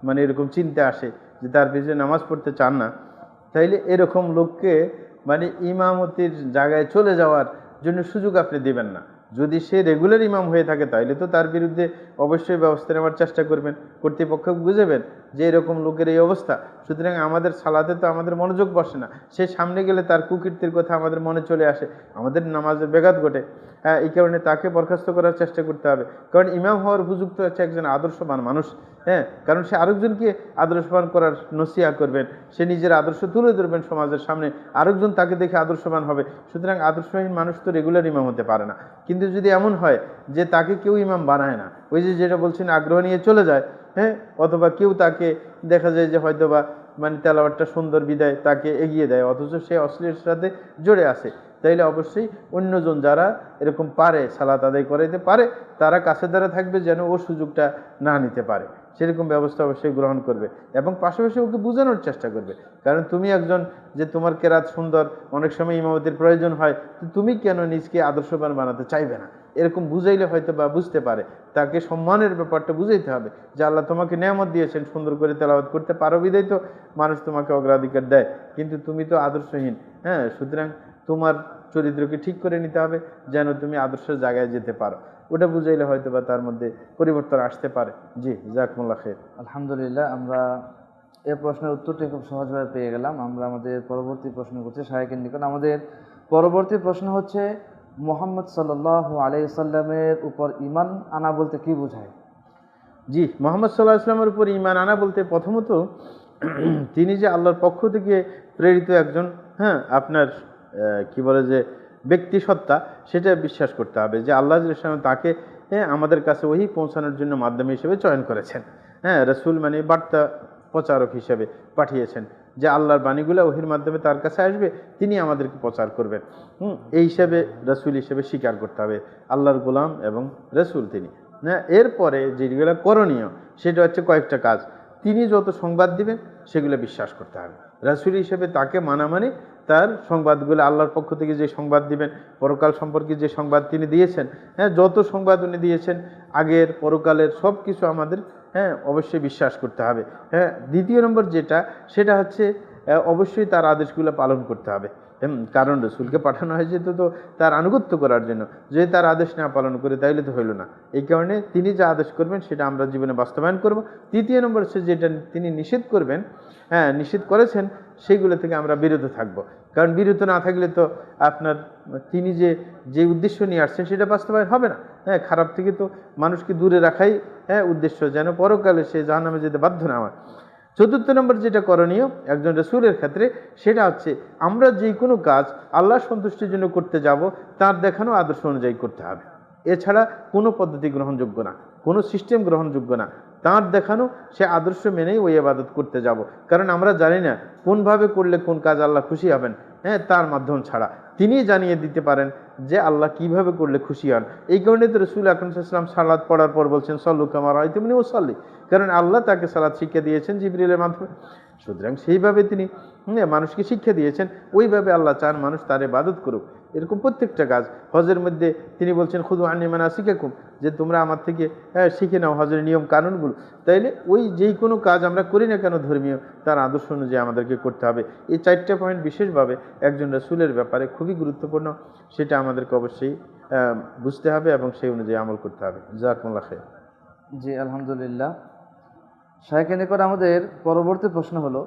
Speaker 2: মানে এরকম চিন্তা আসে যে তার পিছনে নামাজ পড়তে চান না, তাইলে এরকম লোককে মানে ইমামতির জায়গায় চলে যাওয়ার জন্য সুযোগ আপনি দেবেন না। যদি সে রেগুলার ইমাম হয়ে থাকে তাইলে তো তার বিরুদ্ধে অবশ্যই ব্যবস্থা নেওয়ার চেষ্টা করবেন, কর্তৃপক্ষকে বুঝাবেন যে এরকম লোকের এই অবস্থা। সুতরাং আমাদের সালাতে তো আমাদের মনোযোগ বসে না, সে সামনে গেলে তার কুকীর্তির কথা আমাদের মনে চলে আসে, আমাদের নামাজের ব্যাঘাত ঘটে। এই কারণে তাকে বরখাস্ত করার চেষ্টা করতে হবে, কারণ ইমাম হওয়ার উপযুক্ত হচ্ছে একজন আদর্শবান মানুষ। কারণ সে আরেকজনকে আদর্শবান করার নসিহত করবেন, সে নিজের আদর্শ তুলে ধরবেন সমাজের সামনে, আরেকজন তাকে দেখে আদর্শবান হবে। সুতরাং আদর্শহীন মানুষ তো রেগুলার ইমাম হতে পারে না। কিন্তু যদি এমন হয় যে তাকে কেউ ইমাম বানায় না, ওই যে যেটা বলছেন আগ্রহ নিয়ে চলে যায়, অথবা কেউ তাকে দেখা যায় যে হয়তোবা মানে তেলাওয়াতটা সুন্দর বিদায় তাকে এগিয়ে দেয়, অথচ সে অশ্লীলের সাথে জড়ে আসে, তাইলে অবশ্যই অন্যজন যারা এরকম পারে সালাত আদায় করাইতে পারে তারা কাছে দ্বারা থাকবে যেন ও সুযোগটা না নিতে পারে, সেরকম ব্যবস্থা অবশ্যই গ্রহণ করবে এবং পাশাপাশি ওকে বোঝানোর চেষ্টা করবে। কারণ তুমি একজন যে তোমার কেরাত সুন্দর, অনেক সময় ইমামতির প্রয়োজন হয়, তো তুমি কেন নিজকে আদর্শবান বানাতে চাইবে না, এরকম বুঝাইলে হয়তো বা বুঝতে পারে। তাকে সম্মানের ব্যাপারটা বুঝাইতে হবে যে আল্লাহ তোমাকে নেয়ামত দিয়েছেন, সুন্দর করে তেলাওয়াত করতে পারো বিধায় তো মানুষ তোমাকে অগ্রাধিকার দেয়, কিন্তু তুমি তো আদর্শহীন। সুতরাং তোমার চরিত্রকে ঠিক করে নিতে হবে যেন তুমি আদর্শের জায়গায় যেতে পারো, ওটা বুঝাইলে হয়তো বা তার মধ্যে পরিবর্তন আসতে পারে। জি, জাযাকুমুল্লাহ খাইর।
Speaker 1: আলহামদুলিল্লাহ, আমরা এই প্রশ্নের উত্তরটি খুব সহজভাবে পেয়ে গেলাম। আমরা আমাদের পরবর্তী প্রশ্ন করছি শায়খের নিকট। আমাদের পরবর্তী প্রশ্ন হচ্ছে, মুহাম্মদ সাল্লাল্লাহু আলাইহি সাল্লামের উপর ঈমান আনা বলতে কি বোঝায়?
Speaker 2: জি, মুহাম্মদ সাল্লাল্লাহু আলাইহি ওয়াসাল্লামের উপর ঈমান আনা বলতে প্রথমত তিনি যে আল্লাহর পক্ষ থেকে প্রেরিত একজন আপনার কি বলে যে ব্যক্তি সত্তা, সেটা বিশ্বাস করতে হবে যে আল্লাহ তাকে আমাদের কাছে ওহী পৌঁছানোর জন্য মাধ্যম হিসেবে চয়ন করেছেন। রাসূল মানে বার্তা প্রচারক হিসেবে পাঠিয়েছেন, যে আল্লাহর বাণীগুলো ওহির মাধ্যমে তার কাছে আসবে, তিনি আমাদেরকে প্রচার করবেন। এই হিসাবে রাসূল হিসেবে স্বীকার করতে হবে আল্লাহর গোলাম এবং রাসূল তিনি। এরপরে যেগুলো করণীয় সেটা হচ্ছে কয়েকটা কাজ। তিনি যত সংবাদ দিবেন সেগুলো বিশ্বাস করতে হবে। রাসূল হিসেবে তাকে মানা মানে তার সংবাদগুলো আল্লাহর পক্ষ থেকে যে সংবাদ দিবেন, পরকাল সম্পর্কে যে সংবাদ তিনি দিয়েছেন, যত সংবাদ উনি দিয়েছেন আগের পরকালের সব কিছু আমাদের অবশ্যই বিশ্বাস করতে হবে। দ্বিতীয় নম্বর যেটা, সেটা হচ্ছে অবশ্যই তার আদেশগুলো পালন করতে হবে। কারণ রাসূলকে পাঠানো হয়েছে তো তার আনুগত্য করার জন্য, যদি তার আদেশ না পালন করে তাইলে তো হইল না। এই কারণে তিনি যা আদেশ করবেন সেটা আমরা জীবনে বাস্তবায়ন করব। তৃতীয় নম্বর হচ্ছে যেটা তিনি নিষেধ করবেন, নিষেধ করেছেন, সেইগুলো থেকে আমরা বিরত থাকব। কারণ বিরত না থাকলে তো আপনার তিনি যে উদ্দেশ্য নিয়ে আসছেন সেটা বাস্তবায়ন হবে না। খারাপ থেকে তো মানুষকে দূরে রাখাই উদ্দেশ্য যেন পরকালে সে জাহান্নামে যেতে বাধ্য না হয়। চতুর্থ নম্বর যেটা করণীয় একজন রাসূলের ক্ষেত্রে, সেটা হচ্ছে আমরা যে কোনো কাজ আল্লাহ সন্তুষ্টির জন্য করতে যাব তার দেখানো আদর্শ অনুযায়ী করতে হবে। এছাড়া কোনো পদ্ধতি গ্রহণযোগ্য না, কোনো সিস্টেম গ্রহণযোগ্য না। তার দেখানো সে আদর্শ মেনেই ওই ইবাদত করতে যাব, কারণ আমরা জানি না কোনভাবে করলে কোন কাজ আল্লাহ খুশি হবেন, তার মাধ্যম ছাড়া। তিনিই জানিয়ে দিতে পারেন যে আল্লাহ কিভাবে করলে খুশি হন। এই কারণে তো রাসূল আকরাম সাল্লাল্লাহু আলাইহি ওয়াসাল্লাম সালাত পড়ার পর বলছেন সল্লু কামা রাআইতুমুনি উসাল্লি, কারণ আল্লাহ তাকে সালাত শিক্ষা দিয়েছেন জিবরিলের মাধ্যমে। সুতরাং সেইভাবে তিনি মানুষকে শিক্ষা দিয়েছেন, ওইভাবে আল্লাহ চান মানুষ তার ইবাদত করুক। এরকম প্রত্যেকটা কাজ, হজের মধ্যে তিনি বলছেন খুদু আন্নী মানাসিকাকুম, যে তোমরা আমার থেকে শিখে নাও হজের নিয়ম কানুনগুলো। তাইলে ওই যেই কোনো কাজ আমরা করি না কেন ধর্মীয়, তার আদর্শ অনুযায়ী আমাদেরকে করতে হবে। এই 4টা পয়েন্ট বিশেষভাবে একজন রাসূলের ব্যাপারে খুবই গুরুত্বপূর্ণ, সেটা আমাদেরকে অবশ্যই বুঝতে হবে এবং সেই অনুযায়ী আমল করতে হবে। জাযাকুমুল্লাহ খাইর।
Speaker 1: জি আলহামদুলিল্লাহ। শাইখের নিকট আমাদের পরবর্তী প্রশ্ন হলো,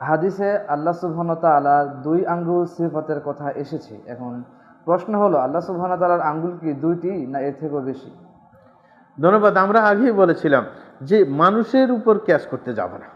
Speaker 1: হাদিসে আল্লাহ সুবহানাহু ওয়া তাআলার 2 আঙ্গুল সিফাতের কথা এসেছে। এখন প্রশ্ন হলো, আল্লাহ সুবহানাহু ওয়া তাআলার আঙ্গুল কি 2টি না এর থেকেও বেশি?
Speaker 2: ধন্যবাদ। আমরা আগেই বলেছিলাম যে মানুষের উপর ক্যাশ করতে যাব না,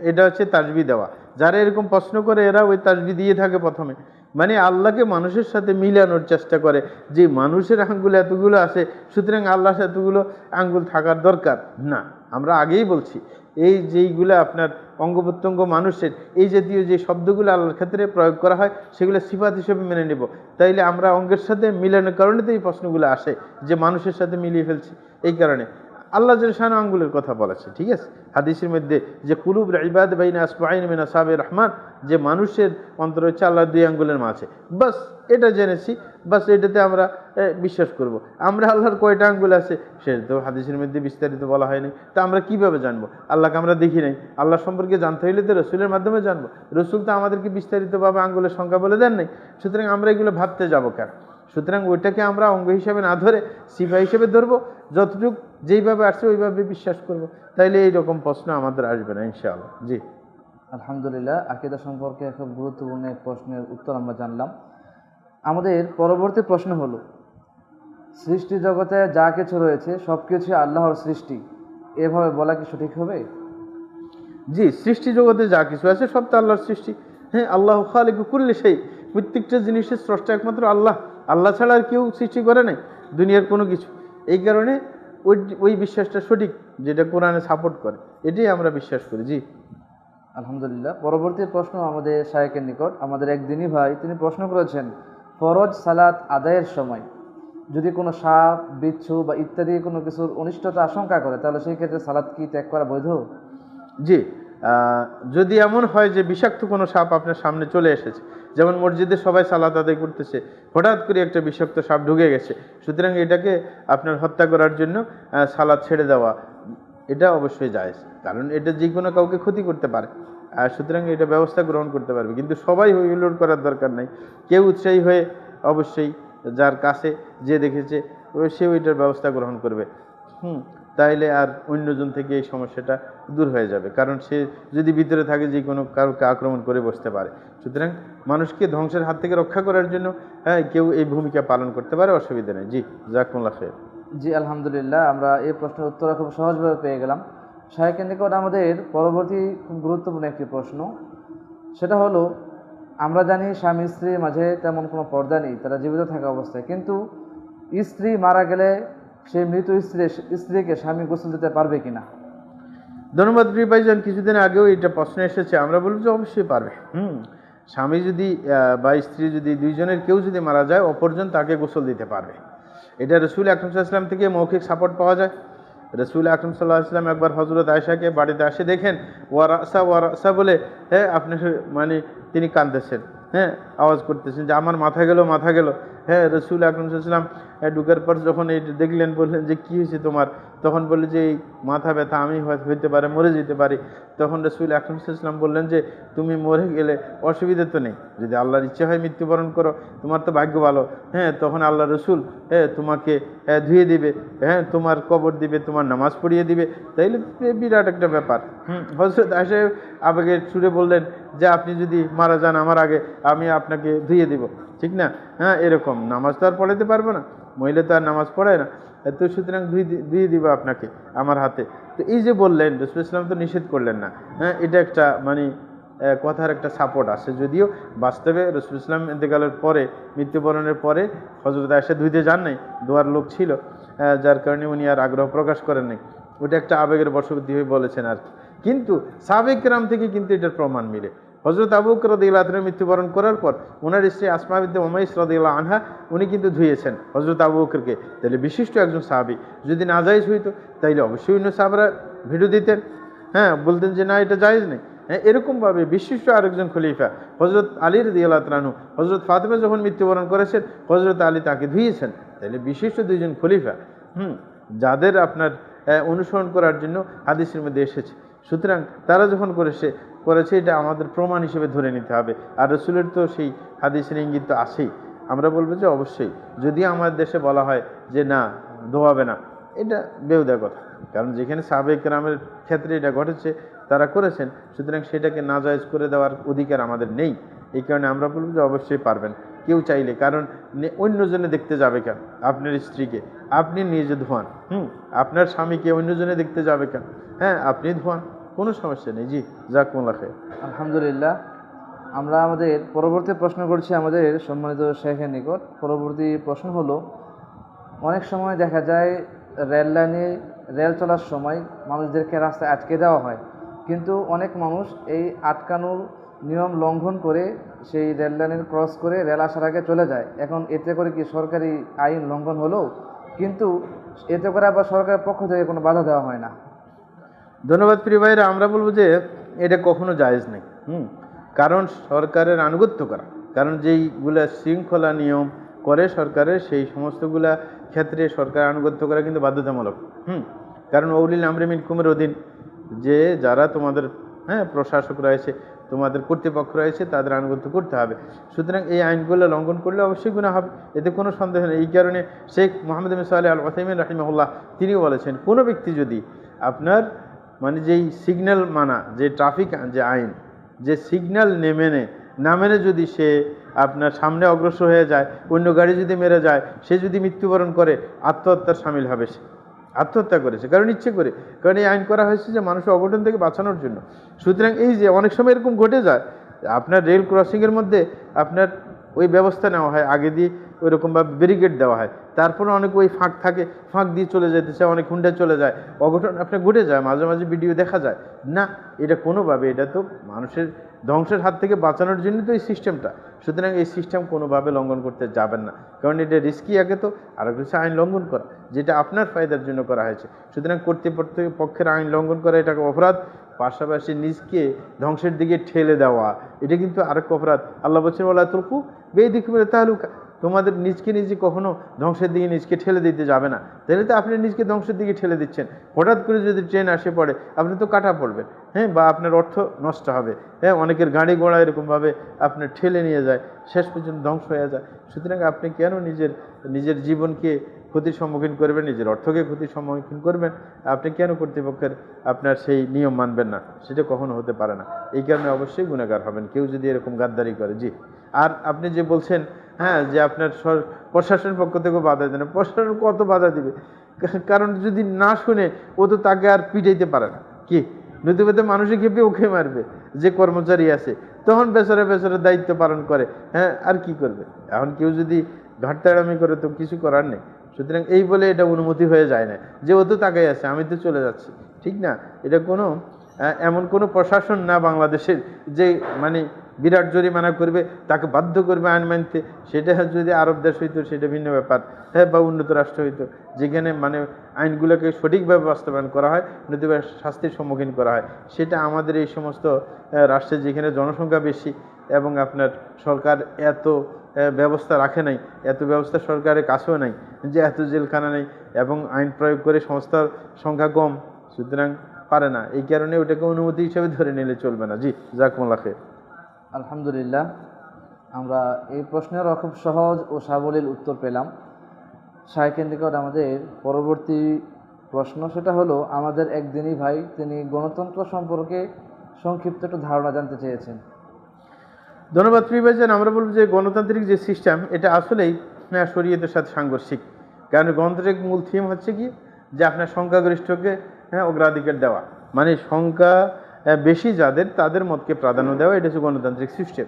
Speaker 2: এটা হচ্ছে তাসবিহ দেওয়া। যারা এরকম প্রশ্ন করে এরা ওই তাসবিহ দিয়ে থাকে প্রথমে, মানে আল্লাহকে মানুষের সাথে মিলানোর চেষ্টা করে যে মানুষের আঙ্গুল এতগুলো আছে, সুতরাং আল্লাহর এতগুলো আঙ্গুল থাকার দরকার না। আমরা আগেই বলছি এই যেইগুলো আপনার অঙ্গ প্রত্যঙ্গ মানুষের, এই জাতীয় যে শব্দগুলো আল্লাহর ক্ষেত্রে প্রয়োগ করা হয় সেগুলো সিফাত হিসেবে মেনে নেব। তাইলে আমরা অঙ্গের সাথে মিলানোর কারণে তো এই প্রশ্নগুলো আসে যে মানুষের সাথে মিলিয়ে ফেলছি। এই কারণে আল্লাহ জাল্লাহু আঙ্গুলের কথা বলেছে, ঠিক আছে। হাদিসের মধ্যে যে কুলুব ইবাদ বাইনা আসবাইন মিন আসাবির রহমান, যে মানুষের অন্তর হচ্ছে আল্লাহর 2 আঙ্গুলের মাঝে, বাস এটা জেনেছি, বাস এটাতে আমরা বিশ্বাস করব। আমরা আল্লাহর কয়টা আঙ্গুল আছে সেটা তো হাদিসের মধ্যে বিস্তারিত বলা হয়নি, তা আমরা কিভাবে জানবো? আল্লাহকে আমরা দেখি নাই, আল্লাহ সম্পর্কে জানতে হইলে তো রসুলের মাধ্যমে জানবো। রসুল তো আমাদেরকে বিস্তারিতভাবে আঙ্গুলের সংখ্যা বলে দেন নাই, সুতরাং আমরা এগুলো ভাবতে যাবো কেন? সুতরাং ওইটাকে আমরা অঙ্গ হিসাবে না ধরে সিফা হিসেবে ধরবো, যতটুকু যেইভাবে আসছে ওইভাবে বিশ্বাস করব। তাইলে এইরকম প্রশ্ন আমাদের আসবে না ইনশাআল্লাহ। জি
Speaker 1: আলহামদুলিল্লাহ, আকীদা সম্পর্কে খুব গুরুত্বপূর্ণ এক প্রশ্নের উত্তর আমরা জানলাম। আমাদের পরবর্তী প্রশ্ন হলো, সৃষ্টি জগতে যা কিছু রয়েছে সব কিছু আল্লাহর সৃষ্টি, এভাবে বলা কি সঠিক হবে?
Speaker 2: জি, সৃষ্টি জগতে যা কিছু আছে সব তো আল্লাহর সৃষ্টি। আল্লাহু খালিকু কুল্লি শাই, প্রত্যেকটা জিনিসের স্রষ্টা একমাত্র আল্লাহ। আল্লাহ ছাড়া আর কেউ সৃষ্টি করে নাই দুনিয়ার কোনো কিছু। এই কারণে ওই বিশ্বাসটা সঠিক, যেটা কোরআনে সাপোর্ট করে, এটাই আমরা বিশ্বাস করি। জি
Speaker 1: আলহামদুলিল্লাহ। পরবর্তী প্রশ্ন আমাদের শায়েখের নিকট, আমাদের এক দিনী ভাই তিনি প্রশ্ন করেছেন, ফরজ সালাত আদায়ের সময় যদি কোনো সাপ, বিচ্ছু বা ইত্যাদি কোনো কিছুর অনিষ্টতা আশঙ্কা করে, তাহলে সেই ক্ষেত্রে সালাত কি ত্যাগ করা বৈধ?
Speaker 2: জি, যদি এমন হয় যে বিষাক্ত কোনো সাপ আপনার সামনে চলে এসেছে, যেমন মসজিদে সবাই সালাত আদায় করতেছে, হঠাৎ করে একটা বিষাক্ত সাপ ঢুকে গেছে, সুতরাং এটাকে আপনার হত্যা করার জন্য সালাত ছেড়ে দেওয়া, এটা অবশ্যই জায়েজ, কারণ এটা যে কোনো কাউকে ক্ষতি করতে পারে। সুতরাং এটা ব্যবস্থা গ্রহণ করতে পারবে, কিন্তু সবাই হুইলোড করার দরকার নাই। কেউ উৎসাহী হয়ে অবশ্যই যার কাছে যে দেখেছে সে ওইটার ব্যবস্থা গ্রহণ করবে। তাইলে আর অন্যজন থেকে এই সমস্যাটা দূর হয়ে যাবে, কারণ সে যদি ভিতরে থাকে যে কোনো কাউকে আক্রমণ করে বসতে পারে। সুতরাং মানুষকে ধ্বংসের হাত থেকে রক্ষা করার জন্য কেউ এই ভূমিকা পালন করতে পারে, অসুবিধা নেই। জি জাযাকুমুল্লাহ খাইর।
Speaker 1: জি আলহামদুলিল্লাহ, আমরা এই প্রশ্নের উত্তর খুব সহজভাবে পেয়ে গেলাম। শায়েখের নিকট আমাদের পরবর্তী খুব গুরুত্বপূর্ণ একটি প্রশ্ন, সেটা হলো, আমরা জানি স্বামী স্ত্রীর মাঝে তেমন কোনো পর্দা নেই, তারা জীবিত থাকা অবস্থায়, কিন্তু স্ত্রী মারা গেলে সেই মৃত স্ত্রীকে স্বামী গোসল দিতে পারবে কিনা?
Speaker 2: ধন্যবাদ প্রিয় ভাইজান। কিছুদিন আগেও এটা প্রশ্ন এসেছে, আমরা বলব যে অবশ্যই পারবে। স্বামী যদি বা স্ত্রী যদি দুইজনের কেউ যদি মারা যায়, অপরজন তাকে গোসল দিতে পারবে। এটা রাসূল আকরাম সাল্লাল্লাহু আলাইহি ওয়াসাল্লাম থেকে মৌখিক সাপোর্ট পাওয়া যায়। রাসূল আকরাম সাল্লাল্লাহু আলাইহি ওয়াসাল্লাম একবার হযরত আয়েশাকে বাড়িতে আসে দেখেন ওয়ারাসা বলে আপনার মানে তিনি কাঁদতেছেন, আওয়াজ করতেছেন যে আমার মাথা গেল, মাথা গেল। রাসূল আকরাম সাল্লাল্লাহু আলাইহি ওয়াসাল্লাম ঢুকার পর যখন এই দেখলেন, বললেন যে কী হয়েছে তোমার? তখন বললে যে এই মাথা ব্যথা, আমি হইতে পারে মরে যেতে পারি। তখন রাসূল আকরাম সাল্লাল্লাহু আলাইহি ওয়াসাল্লাম বললেন যে তুমি মরে গেলে অসুবিধা তো নেই, যদি আল্লাহর ইচ্ছে হয় মৃত্যুবরণ করো, তোমার তো ভাগ্য ভালো। তখন আল্লাহ রসুল তোমাকে ধুয়ে দিবে, তোমার কবর দিবে, তোমার নামাজ পড়িয়ে দিবে। তাইলে বিরাট একটা ব্যাপার। হযরত আয়েশা আবেগের সুরে বললেন যে আপনি যদি মারা যান আমার আগে, আমি আপনাকে ধুয়ে দিব। ঠিক না? হ্যাঁ, এরকম নামাজ তো আর পড়াইতে পারবো না, মহিলা তো আর নামাজ পড়ায় না, তো সুতরাং ধুয়ে দিব আপনাকে আমার হাতে। তো এই যে বললেন, রাসূল ইসলাম তো নিষেধ করলেন না। হ্যাঁ, এটা একটা মানে কথার একটা সাপোর্ট আছে, যদিও বাস্তবে রাসূল ইসলাম ইন্তেকালের পরে, মৃত্যুবরণের পরে হযরত আয়েশা ধুইতে যান নাই, দোয়ার লোক ছিল, যার কারণে উনি আর আগ্রহ প্রকাশ করেন নাই। ওটা একটা আবেগের বশবর্তী হয়ে বলেছেন আর কি। কিন্তু সাহাবায়ে কেরাম থেকে কিন্তু এটার প্রমাণ মিলে। হযরত আবু বকর রাদিয়াল্লাহু আনহু মৃত্যুবরণ করার পর ওনার স্ত্রী আসমা বিনতে উমাইস রাদিয়াল্লাহু আনহা উনি কিন্তু ধুয়েছেন হযরত আবু বকরকে। তাহলে বিশিষ্ট একজন সাহাবী, যদি নাজায়েজ হইতো তাইলে অবশ্যই অন্য সাহাবারা ভিডিও দিতেন, হ্যাঁ, বলতেন যে না এটা জায়েজ নেই। হ্যাঁ, এরকমভাবে বিশিষ্ট আরেকজন খলিফা হযরত আলী রাদিয়াল্লাহু আনহু, হযরত ফাতেমা যখন মৃত্যুবরণ করেছেন হযরত আলী তাকে ধুইয়েছেন। তাহলে বিশিষ্ট দুইজন খলিফা, যাদের আপনার অনুসরণ করার জন্য হাদিসের মধ্যে এসেছে। সুতরাং তারা যখন করেছে এটা আমাদের প্রমাণ হিসেবে ধরে নিতে হবে। আর রাসূলের তো সেই হাদিসের ইঙ্গিত তো আছেই। আমরা বলবো যে অবশ্যই, যদি আমাদের দেশে বলা হয় যে না ধোয়াবে না, এটা বেহুদা কথা। কারণ যেখানে সাহাবায়ে কেরামের ক্ষেত্রে এটা ঘটেছে, তারা করেছেন, সুতরাং সেটাকে নাজায়েজ করে দেওয়ার অধিকার আমাদের নেই। এই কারণে আমরা বলবো যে অবশ্যই পারবেন কেউ চাইলে। কারণ অন্যজনে দেখতে যাবে কেন আপনার স্ত্রীকে? আপনি নিজে ধোয়ান, আপনার স্বামীকে অন্যজনে দেখতে যাবে কেন? হ্যাঁ, আপনি ধোয়ান, কোনো সমস্যা নেই। জি, জাযাকুমুল্লাহ খাইর।
Speaker 1: আলহামদুলিল্লাহ। আমরা আমাদের পরবর্তী প্রশ্ন করছি আমাদের সম্মানিত শেখের নিকট। পরবর্তী প্রশ্ন হলো, অনেক সময় দেখা যায় রেল লাইনে রেল চলার সময় মানুষদেরকে রাস্তায় আটকে দেওয়া হয়, কিন্তু অনেক মানুষ এই আটকানোর নিয়ম লঙ্ঘন করে সেই রেল লাইনের ক্রস করে রেল আসার আগে চলে যায়। এখন এতে করে কি সরকারি আইন লঙ্ঘন হলো? কিন্তু এতে করে আবার সরকারের পক্ষ থেকে কোনো বাধা দেওয়া হয় না।
Speaker 2: ধন্যবাদ প্রিয় ভাইরা। আমরা বলবো যে এটা কখনো জায়েজ নেই। কারণ সরকারের আনুগত্য করা, কারণ যেইগুলা শৃঙ্খলা নিয়ম করে সরকারের, সেই সমস্তগুলা ক্ষেত্রে সরকার আনুগত্য করা কিন্তু বাধ্যতামূলক। কারণ উলিল আমরি মিনকুমের অধীন যে যারা তোমাদের প্রশাসক রয়েছে, তোমাদের কর্তৃপক্ষ রয়েছে, তাদের আনুগত্য করতে হবে। সুতরাং এই আইনগুলো লঙ্ঘন করলে অবশ্যই গুনাহ হবে, এতে কোনো সন্দেহ নেই। এই কারণে শেখ মুহাম্মদ বিন সালেহ আল উসাইমিন রাহিমাহুল্লাহ তিনিও বলেছেন, কোনো ব্যক্তি যদি আপনার মানে যেই সিগন্যাল মানা, যে ট্রাফিক যে আইন, যে সিগন্যাল না মেনে যদি সে আপনার সামনে অগ্রসর হয়ে যায়, অন্য গাড়ি যদি মেরে যায়, সে যদি মৃত্যুবরণ করে, আত্মহত্যার শামিল হবে। সে আত্মহত্যা করেছে কারণ ইচ্ছে করে, কারণ এই আইন করা হয়েছে যে মানুষের অঘটন থেকে বাঁচানোর জন্য। সুতরাং এই যে অনেক সময় এরকম ঘটে যায়, আপনার রেল ক্রসিংয়ের মধ্যে আপনার ওই ব্যবস্থা নেওয়া হয়, আগে দিয়ে ওইরকমভাবে ব্যারিকেড দেওয়া হয়, তারপরে অনেক ওই ফাঁক থাকে, ফাঁক দিয়ে চলে যেতে চায়, অনেক হুন্ডা চলে যায়, অঘটন আপনার ঘটে যায়, মাঝে মাঝে ভিডিও দেখা যায় না। এটা কোনোভাবে, এটা তো মানুষের ধ্বংসের হাত থেকে বাঁচানোর জন্য তো এই সিস্টেমটা। সুতরাং এই সিস্টেম কোনোভাবে লঙ্ঘন করতে যাবেন না, কারণ এটা রিস্কি আগে তো, আর কিছু আইন লঙ্ঘন করা যেটা আপনার ফায়দার জন্য করা হয়েছে। সুতরাং কর্তৃপক্ষের আইন লঙ্ঘন করা এটাকে অপরাধ, পাশাপাশি নিজকে ধ্বংসের দিকে ঠেলে দেওয়া এটা কিন্তু আরেক অপরাধ। আল্লাহ বলছেন ওয়ালা তুলকু বিআইদিকুম ইলা তাহলুকা, তোমাদের নিজকে কখনো ধ্বংসের দিকে নিজকে ঠেলে দিতে যাবে না। তাহলে তো আপনি নিজকে ধ্বংসের দিকে ঠেলে দিচ্ছেন। হঠাৎ করে যদি ট্রেন আসে পড়ে, আপনি তো কাটা পড়বেন, বা আপনার অর্থ নষ্ট হবে। অনেকের গাড়ি ঘোড়া এরকমভাবে আপনার ঠেলে নিয়ে যায়, শেষ পর্যন্ত ধ্বংস হয়ে যায়। সুতরাং আপনি কেন নিজের জীবনকে ক্ষতির সম্মুখীন করবেন, নিজের অর্থকে ক্ষতির সম্মুখীন করবেন? আপনি কেন কর্তৃপক্ষের আপনার সেই নিয়ম মানবেন না? সেটা কখনো হতে পারে না। এই কারণে অবশ্যই গুনাহগার হবেন কেউ যদি এরকম গাদ্দারি করে। জি, আর আপনি যে বলছেন যে আপনার প্রশাসনের পক্ষ থেকে বাধা দেয় না, প্রশাসন কত বাধা দিবে? কারণ যদি না শুনে, ও তো তাকে আর পিটাইতে পারে না, কি নতুবা মানুষে খেপে ওকে মারবে যে কর্মচারী আছে, তখন বেচারা দায়িত্ব পালন করে, আর কি করবে? এখন কেউ যদি ঘাটতাড়ামি করে তো কিছু করার নেই। সুতরাং এই বলে এটা অনুমতি হয়ে যায় না যে ও তো তাকাই আছে, আমি তো চলে যাচ্ছি, ঠিক না? এটা কোনো এমন কোনো প্রশাসন না বাংলাদেশের যে মানে বিরাট জরিমানা করবে, তাকে বাধ্য করবে আইন মানতে। সেটা যদি আরব দেশ হইতো সেটা ভিন্ন ব্যাপার, বা উন্নত রাষ্ট্র হইতো, যেখানে মানে আইনগুলোকে সঠিকভাবে বাস্তবায়ন করা হয়, নতুবা শাস্তির সম্মুখীন করা হয়। সেটা আমাদের এই সমস্ত রাষ্ট্রে যেখানে জনসংখ্যা বেশি এবং আপনার সরকার এত ব্যবস্থা রাখে নাই, এত ব্যবস্থা সরকারের কাছেও নাই যে এত জেলখানা নেই, এবং আইন প্রয়োগ করে সংস্থার সংখ্যা কম, সুতরাং পারে না। এই কারণে ওটাকে অনুমতি হিসেবে ধরে নিলে চলবে না। জি, জাযাকুমুল্লাহ খাইর।
Speaker 1: আলহামদুলিল্লাহ, আমরা এই প্রশ্নেরও খুব সহজ ও সাবলীল উত্তর পেলাম শাইখের নিকট। আমাদের পরবর্তী প্রশ্ন সেটা হলো, আমাদের একদিনই ভাই তিনি গণতন্ত্র সম্পর্কে সংক্ষিপ্ত একটু ধারণা জানতে চেয়েছেন।
Speaker 2: ধন্যবাদ প্রিয় ভাইজান। আমরা বলবো যে গণতান্ত্রিক যে সিস্টেম এটা আসলেই শরীয়তের সাথে সাংঘর্ষিক। কারণ গণতান্ত্রিক মূল থিম হচ্ছে কি, যে আপনার সংখ্যাগরিষ্ঠকে অগ্রাধিকার দেওয়া, মানে সংখ্যা বেশি যাদের তাদের মতকে প্রাধান্য দেওয়া, এটা হচ্ছে গণতান্ত্রিক সিস্টেম।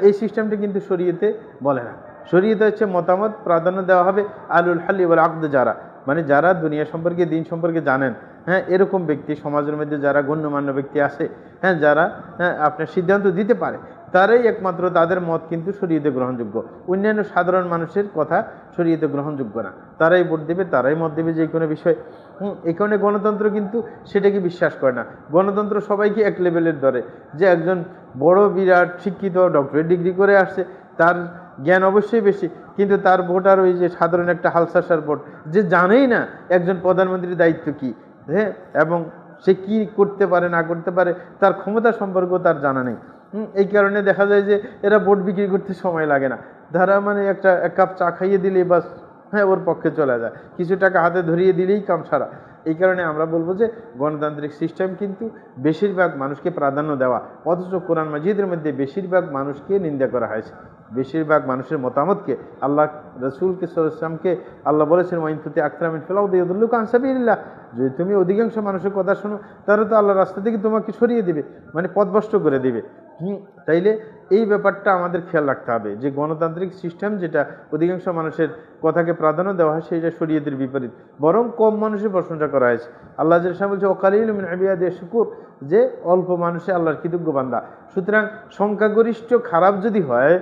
Speaker 2: এই সিস্টেমটা কিন্তু শরীয়তে বলে না। শরীয়তে হচ্ছে মতামত প্রাধান্য দেওয়া হবে আলুল হাল্লি ওয়াল আকদ, যারা মানে যারা দুনিয়া সম্পর্কে দিন সম্পর্কে জানেন, এরকম ব্যক্তি সমাজের মধ্যে যারা গণ্যমান্য ব্যক্তি আছে, যারা আপনার সিদ্ধান্ত দিতে পারে, তারাই একমাত্র, তাদের মত কিন্তু শরীয়তে গ্রহণযোগ্য। অন্যান্য সাধারণ মানুষের কথা শরীয়তে গ্রহণযোগ্য না। তারাই ভোট দেবে, তারাই মত দেবে যে কোনো বিষয়। এই কারণে গণতন্ত্র কিন্তু সেটাকে বিশ্বাস করে না। গণতন্ত্র সবাইকে এক লেভেলের ধরে, যে একজন বড় বিরাট শিক্ষিত ডক্টরেট ডিগ্রি করে আসছে, তার জ্ঞান অবশ্যই বেশি, কিন্তু তার ভোট আর ওই যে সাধারণ একটা হালসাসার ভোট, যে জানেই না একজন প্রধানমন্ত্রীর দায়িত্ব কি, এবং সে কি করতে পারে না করতে পারে, তার ক্ষমতা সম্পর্কেও তার জানা নেই। এই কারণে দেখা যায় যে এরা ভোট বিক্রি করতে সময় লাগে না, তারা মানে এক কাপ চা খাইয়ে দিলেই বাস ওর পক্ষে চলে যায়, কিছু টাকা হাতে ধরিয়ে দিলেই কাম সারা। এই কারণে আমরা বলবো যে গণতান্ত্রিক সিস্টেম কিন্তু বেশিরভাগ মানুষকে প্রাধান্য দেওয়া, অথচ কোরআন মাজিদের মধ্যে বেশিরভাগ মানুষকে নিন্দা করা হয়েছে। বেশিরভাগ মানুষের মতামতকে, আল্লাহ রসুলকে সাল্লাল্লাহু আল্লাহ বলেছেন ওয়াইনতুতি আকরামিন ফিল আরদি ইউদিল্লুকা আন সাবিলিল্লাহ, যদি তুমি অধিকাংশ মানুষের কথা শোনো, তারা তো আল্লাহর রাস্তা থেকে তোমাকে সরিয়ে দিবে, মানে পথভ্রষ্ট করে দিবে। তাইলে এই ব্যাপারটা আমাদের খেয়াল রাখতে হবে যে গণতান্ত্রিক সিস্টেম যেটা অধিকাংশ মানুষের কথাকে প্রাধান্য দেওয়া হয়, সেটা শরীয়তের বিপরীত, বরং কম মানুষের প্রশংসা করা হয়েছে। আল্লাহ জাল্লাহু বলছে ওয়াকালিলুম মিন ইবাদিয়াশ শুকুর, যে অল্প মানুষে আল্লাহর কৃতজ্ঞ বান্দা। সুতরাং সংখ্যাগরিষ্ঠ খারাপ যদি হয়,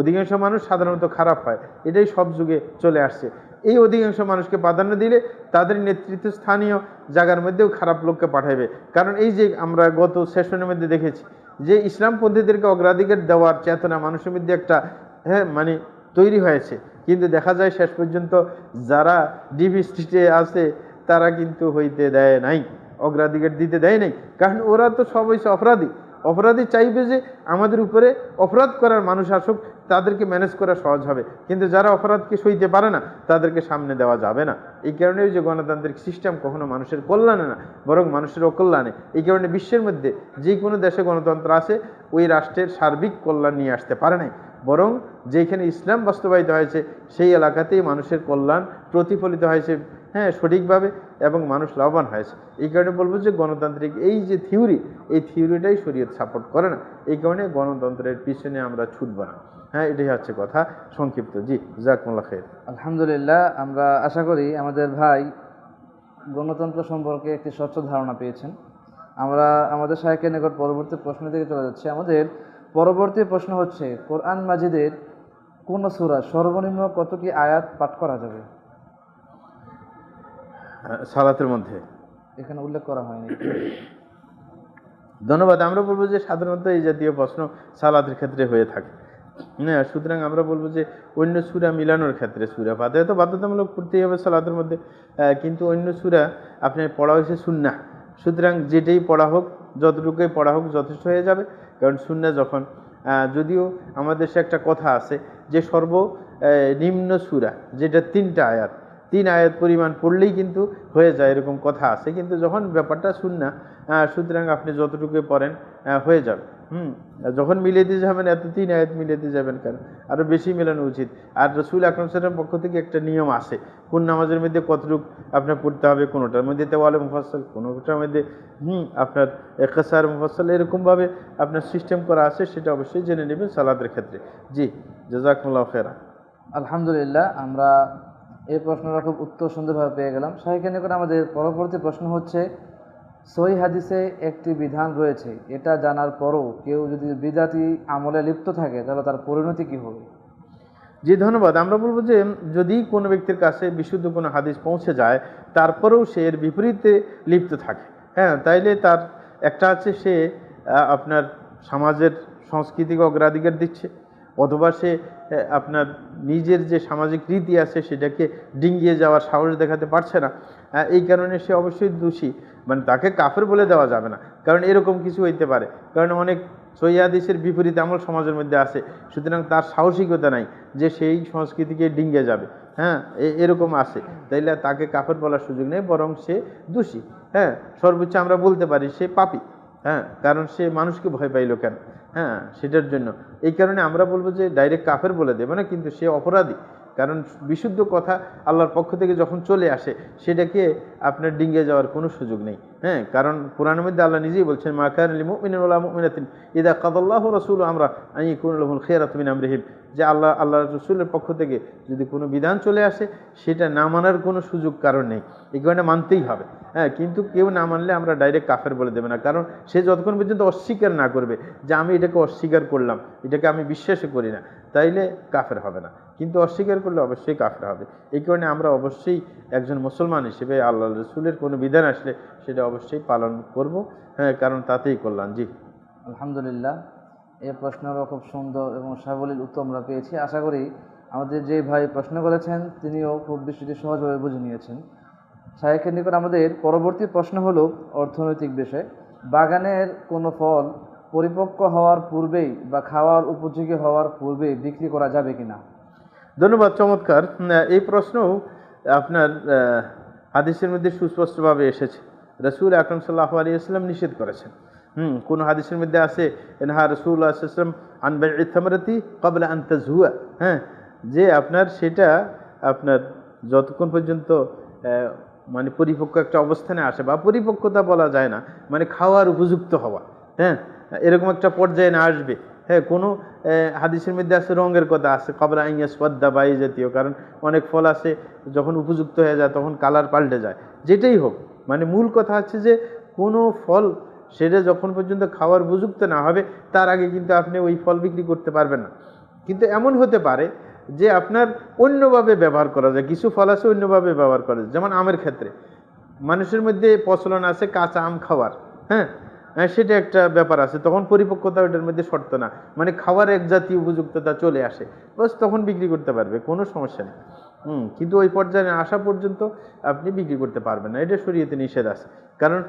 Speaker 2: অধিকাংশ মানুষ সাধারণত খারাপ হয়, এটাই সব যুগে চলে আসছে। এই অধিকাংশ মানুষকে প্রাধান্য দিলে তাদের নেতৃত্ব স্থানীয় জায়গার মধ্যেও খারাপ লোককে পাঠাবে। কারণ এই যে আমরা গত সেশনের মধ্যে দেখেছি যে ইসলামপন্থীদেরকে অগ্রাধিকার দেওয়ার চেতনা মানুষের মধ্যে একটা মানে তৈরি হয়েছে, কিন্তু দেখা যায় শেষ পর্যন্ত যারা ডিবি স্ট্রিটে আছে তারা কিন্তু হইতে দেয় নাই, অগ্রাধিকার দিতে দেয় নাই। কারণ ওরা তো সব হয়েছে অপরাধী। অপরাধী চাইবে যে আমাদের উপরে অপরাধ করার মানুষ আসুক, তাদেরকে ম্যানেজ করা সহজ হবে, কিন্তু যারা অপরাধকে সইতে পারে না তাদেরকে সামনে দেওয়া যাবে না। এই কারণে যে গণতান্ত্রিক সিস্টেম কখনো মানুষের কল্যাণে না, বরং মানুষের অকল্যাণে। এই কারণে বিশ্বের মধ্যে যে কোনো দেশে গণতন্ত্র আছে, ওই রাষ্ট্রের সার্বিক কল্যাণ নিয়ে আসতে পারে নাই, বরং যেখানে ইসলাম বাস্তবায়িত হয়েছে সেই এলাকাতেই মানুষের কল্যাণ প্রতিফলিত হয়েছে সঠিকভাবে, এবং মানুষ লাভবান হয়েছে। এই কারণে বলবো যে গণতান্ত্রিক এই যে থিওরি, এই থিওরিটাই শরীয়ত সাপোর্ট করে না। এই কারণে গণতন্ত্রের পিছনে আমরা ছুটব না। এটাই হচ্ছে কথা সংক্ষিপ্ত। জি, জাযাকুমুল্লাহ খাইর।
Speaker 1: আলহামদুলিল্লাহ, আমরা আশা করি আমাদের ভাই গণতন্ত্র সম্পর্কে একটি স্বচ্ছ ধারণা পেয়েছেন। আমরা আমাদের শাইখের নিকট পরবর্তী প্রশ্ন দিকে চলে যাচ্ছি। আমাদের পরবর্তী প্রশ্ন হচ্ছে, কোরআন মাজিদের কোন সূরা সর্বনিম্ন কতটি আয়াত পাঠ করা যাবে?
Speaker 2: সালাতের মধ্যে
Speaker 1: এখানে উল্লেখ করা হয়নি।
Speaker 2: ধন্যবাদ। আমরা বলবো যে সাধারণত এই জাতীয় প্রশ্ন সালাতের ক্ষেত্রে হয়ে থাকে। সুতরাং আমরা বলবো যে অন্য সূরা মিলানোর ক্ষেত্রে, সূরা ফাতিহা তো বাধ্যতামূলক পড়তেই হবে সালাতের মধ্যে, কিন্তু অন্য সূরা আপনার পড়া হয়েছে সুন্নাহ। সুতরাং যেটাই পড়া হোক, যতটুকুই পড়া হোক যথেষ্ট হয়ে যাবে। কারণ সুন্নাহ যখন, যদিও আমাদের দেশে একটা কথা আছে যে নিম্ন সূরা যেটা 3টা আয়াত, 3 আয়াত পরিমাণ পড়লেই কিন্তু হয়ে যায়, এরকম কথা আছে। কিন্তু যখন ব্যাপারটা সুন্নাহ, সুতরাং আপনি যতটুকুই পড়েন হয়ে যাবে। যখন মিলাইতে যাবেন এত 3 আয়াত মিলাইতে যাবেন কেন, আরো বেশি মেলানো উচিত। আর রাসূল আকরাম সাল্লাল্লাহু আলাইহি ওয়াসাল্লামের পক্ষ থেকে একটা নিয়ম আছে, কোন নামাজের মধ্যে কতটুকু আপনার পড়তে হবে, কোনোটার মধ্যে তাওয়ালে মুফাসসাল, কোনোটার মধ্যে আপনার ইখতিসার মুফাসসাল, এরকম ভাবে আপনার সিস্টেম করা আছে, সেটা অবশ্যই জেনে নেবেন সালাতের ক্ষেত্রে। জি, জাযাকুমুল্লাহু খাইরান।
Speaker 1: আলহামদুলিল্লাহ, আমরা এই প্রশ্নটা খুব উত্তর সুন্দরভাবে পেয়ে গেলাম। শাইখের নিকট আমাদের পরবর্তী প্রশ্ন হচ্ছে, সহিহ হাদিসে একটি বিধান রয়েছে, এটা জানার পরও কেউ যদি বিদআতি আমলে লিপ্ত থাকে তাহলে তার পরিণতি কি হবে?
Speaker 2: জি, ধন্যবাদ। আমরা বলবো যে যদি কোনো ব্যক্তির কাছে বিশুদ্ধ কোনো হাদিস পৌঁছে যায়, তারপরেও সে এর বিপরীতে লিপ্ত থাকে, তাইলে তার একটা আছে, সে আপনার সমাজের সংস্কৃতিকে অগ্রাধিকার দিচ্ছে, অথবা সে আপনার নিজের যে সামাজিক রীতি আছে সেটাকে ডিঙ্গিয়ে যাওয়ার সাহস দেখাতে পারছে না। এই কারণে সে অবশ্যই দোষী, মানে তাকে কাফের বলে দেওয়া যাবে না, কারণ এরকম কিছু হইতে পারে। কারণ অনেক সহিহ হাদিসের বিপরীত আমল সমাজের মধ্যে আছে, সুতরাং তার সাহসিকতা নাই যে সেই সংস্কৃতিকে ডিঙ্গে যাবে। এরকম আছে, তাইলে তাকে কাফের বলার সুযোগ নেই, বরং সে দোষী। সর্বোচ্চ আমরা বলতে পারি সে পাপী, কারণ সে মানুষকে ভয় পাইল কেন? হ্যাঁ, সেটার জন্য এই কারণে আমরা বলবো যে ডাইরেক্ট কাফের বলে দেবে না, কিন্তু সে অপরাধী। কারণ বিশুদ্ধ কথা আল্লাহর পক্ষ থেকে যখন চলে আসে সেটাকে আপনার ডিঙ্গে যাওয়ার কোনো সুযোগ নেই। হ্যাঁ, কারণ কোরআনের মধ্যে আল্লাহ নিজেই বলছেন, মা কানা লিল মুমিনিন ওয়ালা মুমিনাতিন ইযা কাদাল্লাহু ওয়া রাসূলুহু আমরা আন ইয়াকুনা লাহুল খিয়ারাতু মিন আমরিহিম, যে আল্লাহর রাসূলের পক্ষ থেকে যদি কোনো বিধান চলে আসে সেটা না মানার কোনো সুযোগ কারণ নেই, এই কারণে মানতেই হবে। হ্যাঁ, কিন্তু কেউ না মানলে আমরা ডাইরেক্ট কাফের বলে দেবে না, কারণ সে যতক্ষণ পর্যন্ত অস্বীকার না করবে যে আমি এটাকে অস্বীকার করলাম, এটাকে আমি বিশ্বাসই করি না, তাইলে কাফের হবে না। কিন্তু অস্বীকার করলে অবশ্যই কাফের হবে। এই কারণে আমরা অবশ্যই একজন মুসলমান হিসেবে আল্লাহ রসুলের কোনো বিধান আসলে সেটা অবশ্যই পালন করব। হ্যাঁ, কারণ তাতেই কল্যাণ। জি
Speaker 1: আলহামদুলিল্লাহ, এই প্রশ্নেরও খুব সুন্দর এবং সাবলীল উত্তর আমরা পেয়েছি। আশা করি আমাদের যে ভাই প্রশ্ন করেছেন তিনিও খুব বিষয়টি সহজভাবে বুঝে নিয়েছেন। শায়েখের নিকট আমাদের পরবর্তী প্রশ্ন হলো অর্থনৈতিক বিষয়। বাগানের কোনো ফল পরিপক্ক হওয়ার পূর্বেই বা খাওয়ার উপযোগী হওয়ার পূর্বেই বিক্রি করা যাবে কিনা?
Speaker 2: ধন্যবাদ, চমৎকার। এই প্রশ্নও আপনার হাদিসের মধ্যে সুস্পষ্টভাবে এসেছে। রাসূল আকরাম সাল্লাল্লাহু আলাইহি ওয়াসাল্লাম নিষেধ করেছেন। কোন হাদিসের মধ্যে আছে, ইনহা রাসূলুল্লাহ সাল্লাল্লাহু আলাইহি ওয়াসাল্লাম আন বাই'i থামরাতি ক্বাবলা আন তাজহুয়া। হ্যাঁ, যে আপনার সেটা আপনার যতক্ষণ পর্যন্ত মানে পরিপক্ক একটা অবস্থানে আসে, বা পরিপক্কতা বলা যায় না, মানে খাওয়ার উপযুক্ত হওয়া, হ্যাঁ, এরকম একটা পর্যায়ে না আসবে। হ্যাঁ, কোনো হাদিসের মধ্যে আছে রঙের কথা আছে, কবরা আইয়া সোয়াদ্দা বা এই জাতীয়, কারণ অনেক ফল আছে যখন উপযুক্ত হয়ে যায় তখন কালার পাল্টে যায়। যেটাই হোক, মানে মূল কথা হচ্ছে যে কোনো ফল সেটা যখন পর্যন্ত খাওয়ার উপযুক্ত না হবে তার আগে কিন্তু আপনি ওই ফল বিক্রি করতে পারবেন না। কিন্তু এমন হতে পারে যে আপনার অন্যভাবে ব্যবহার করা যায়, কিছু ফল আছে অন্যভাবে ব্যবহার করা যায়। যেমন আমের ক্ষেত্রে মানুষের মধ্যে প্রচলন আছে কাঁচা আম খাওয়ার। হ্যাঁ, সেটা একটা ব্যাপার আছে, তখন পরিপক্কতা ওটার মধ্যে শর্ত না, মানে খাওয়ার এক জাতীয় উপযুক্ততা চলে আসে, বাস তখন বিক্রি করতে পারবে, কোনো সমস্যা নেই। কিন্তু ওই পর্যায়ে আসা পর্যন্ত আপনি বিক্রি করতে পারবেন না, এটা শরীয়তে নিষেধ আছে, কারণ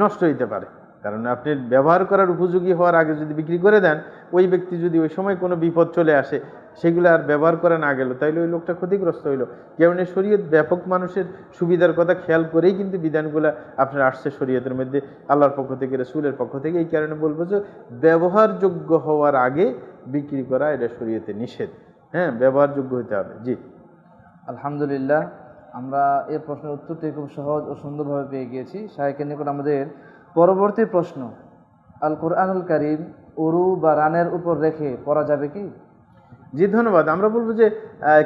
Speaker 2: নষ্ট হইতে পারে। কারণ আপনি ব্যবহার করার উপযোগী হওয়ার আগে যদি বিক্রি করে দেন, ওই ব্যক্তি যদি ওই সময় কোনো বিপদ চলে আসে সেগুলো আর ব্যবহার করা না গেল, তাইলে ওই লোকটা ক্ষতিগ্রস্ত হইল। কারণ শরীয়ত ব্যাপক মানুষের সুবিধার কথা খেয়াল করেই কিন্তু বিধানগুলো আপনার আসছে শরীয়তের মধ্যে আল্লাহর পক্ষ থেকে, রাসূলের পক্ষ থেকে। এই কারণে বলবো যে ব্যবহারযোগ্য হওয়ার আগে বিক্রি করা এটা শরীয়তে নিষেধ। হ্যাঁ, ব্যবহারযোগ্য হতে হবে। জি
Speaker 1: আলহামদুলিল্লাহ, আমরা এই প্রশ্নের উত্তরটি খুব সহজ ও সুন্দরভাবে পেয়ে গিয়েছি। শায়েখের নিকট আমাদের পরবর্তী প্রশ্ন, আল কোরআনুল কারীম উরু বা রানের উপর রেখে পড়া যাবে কি?
Speaker 2: জি ধন্যবাদ। আমরা বলবো যে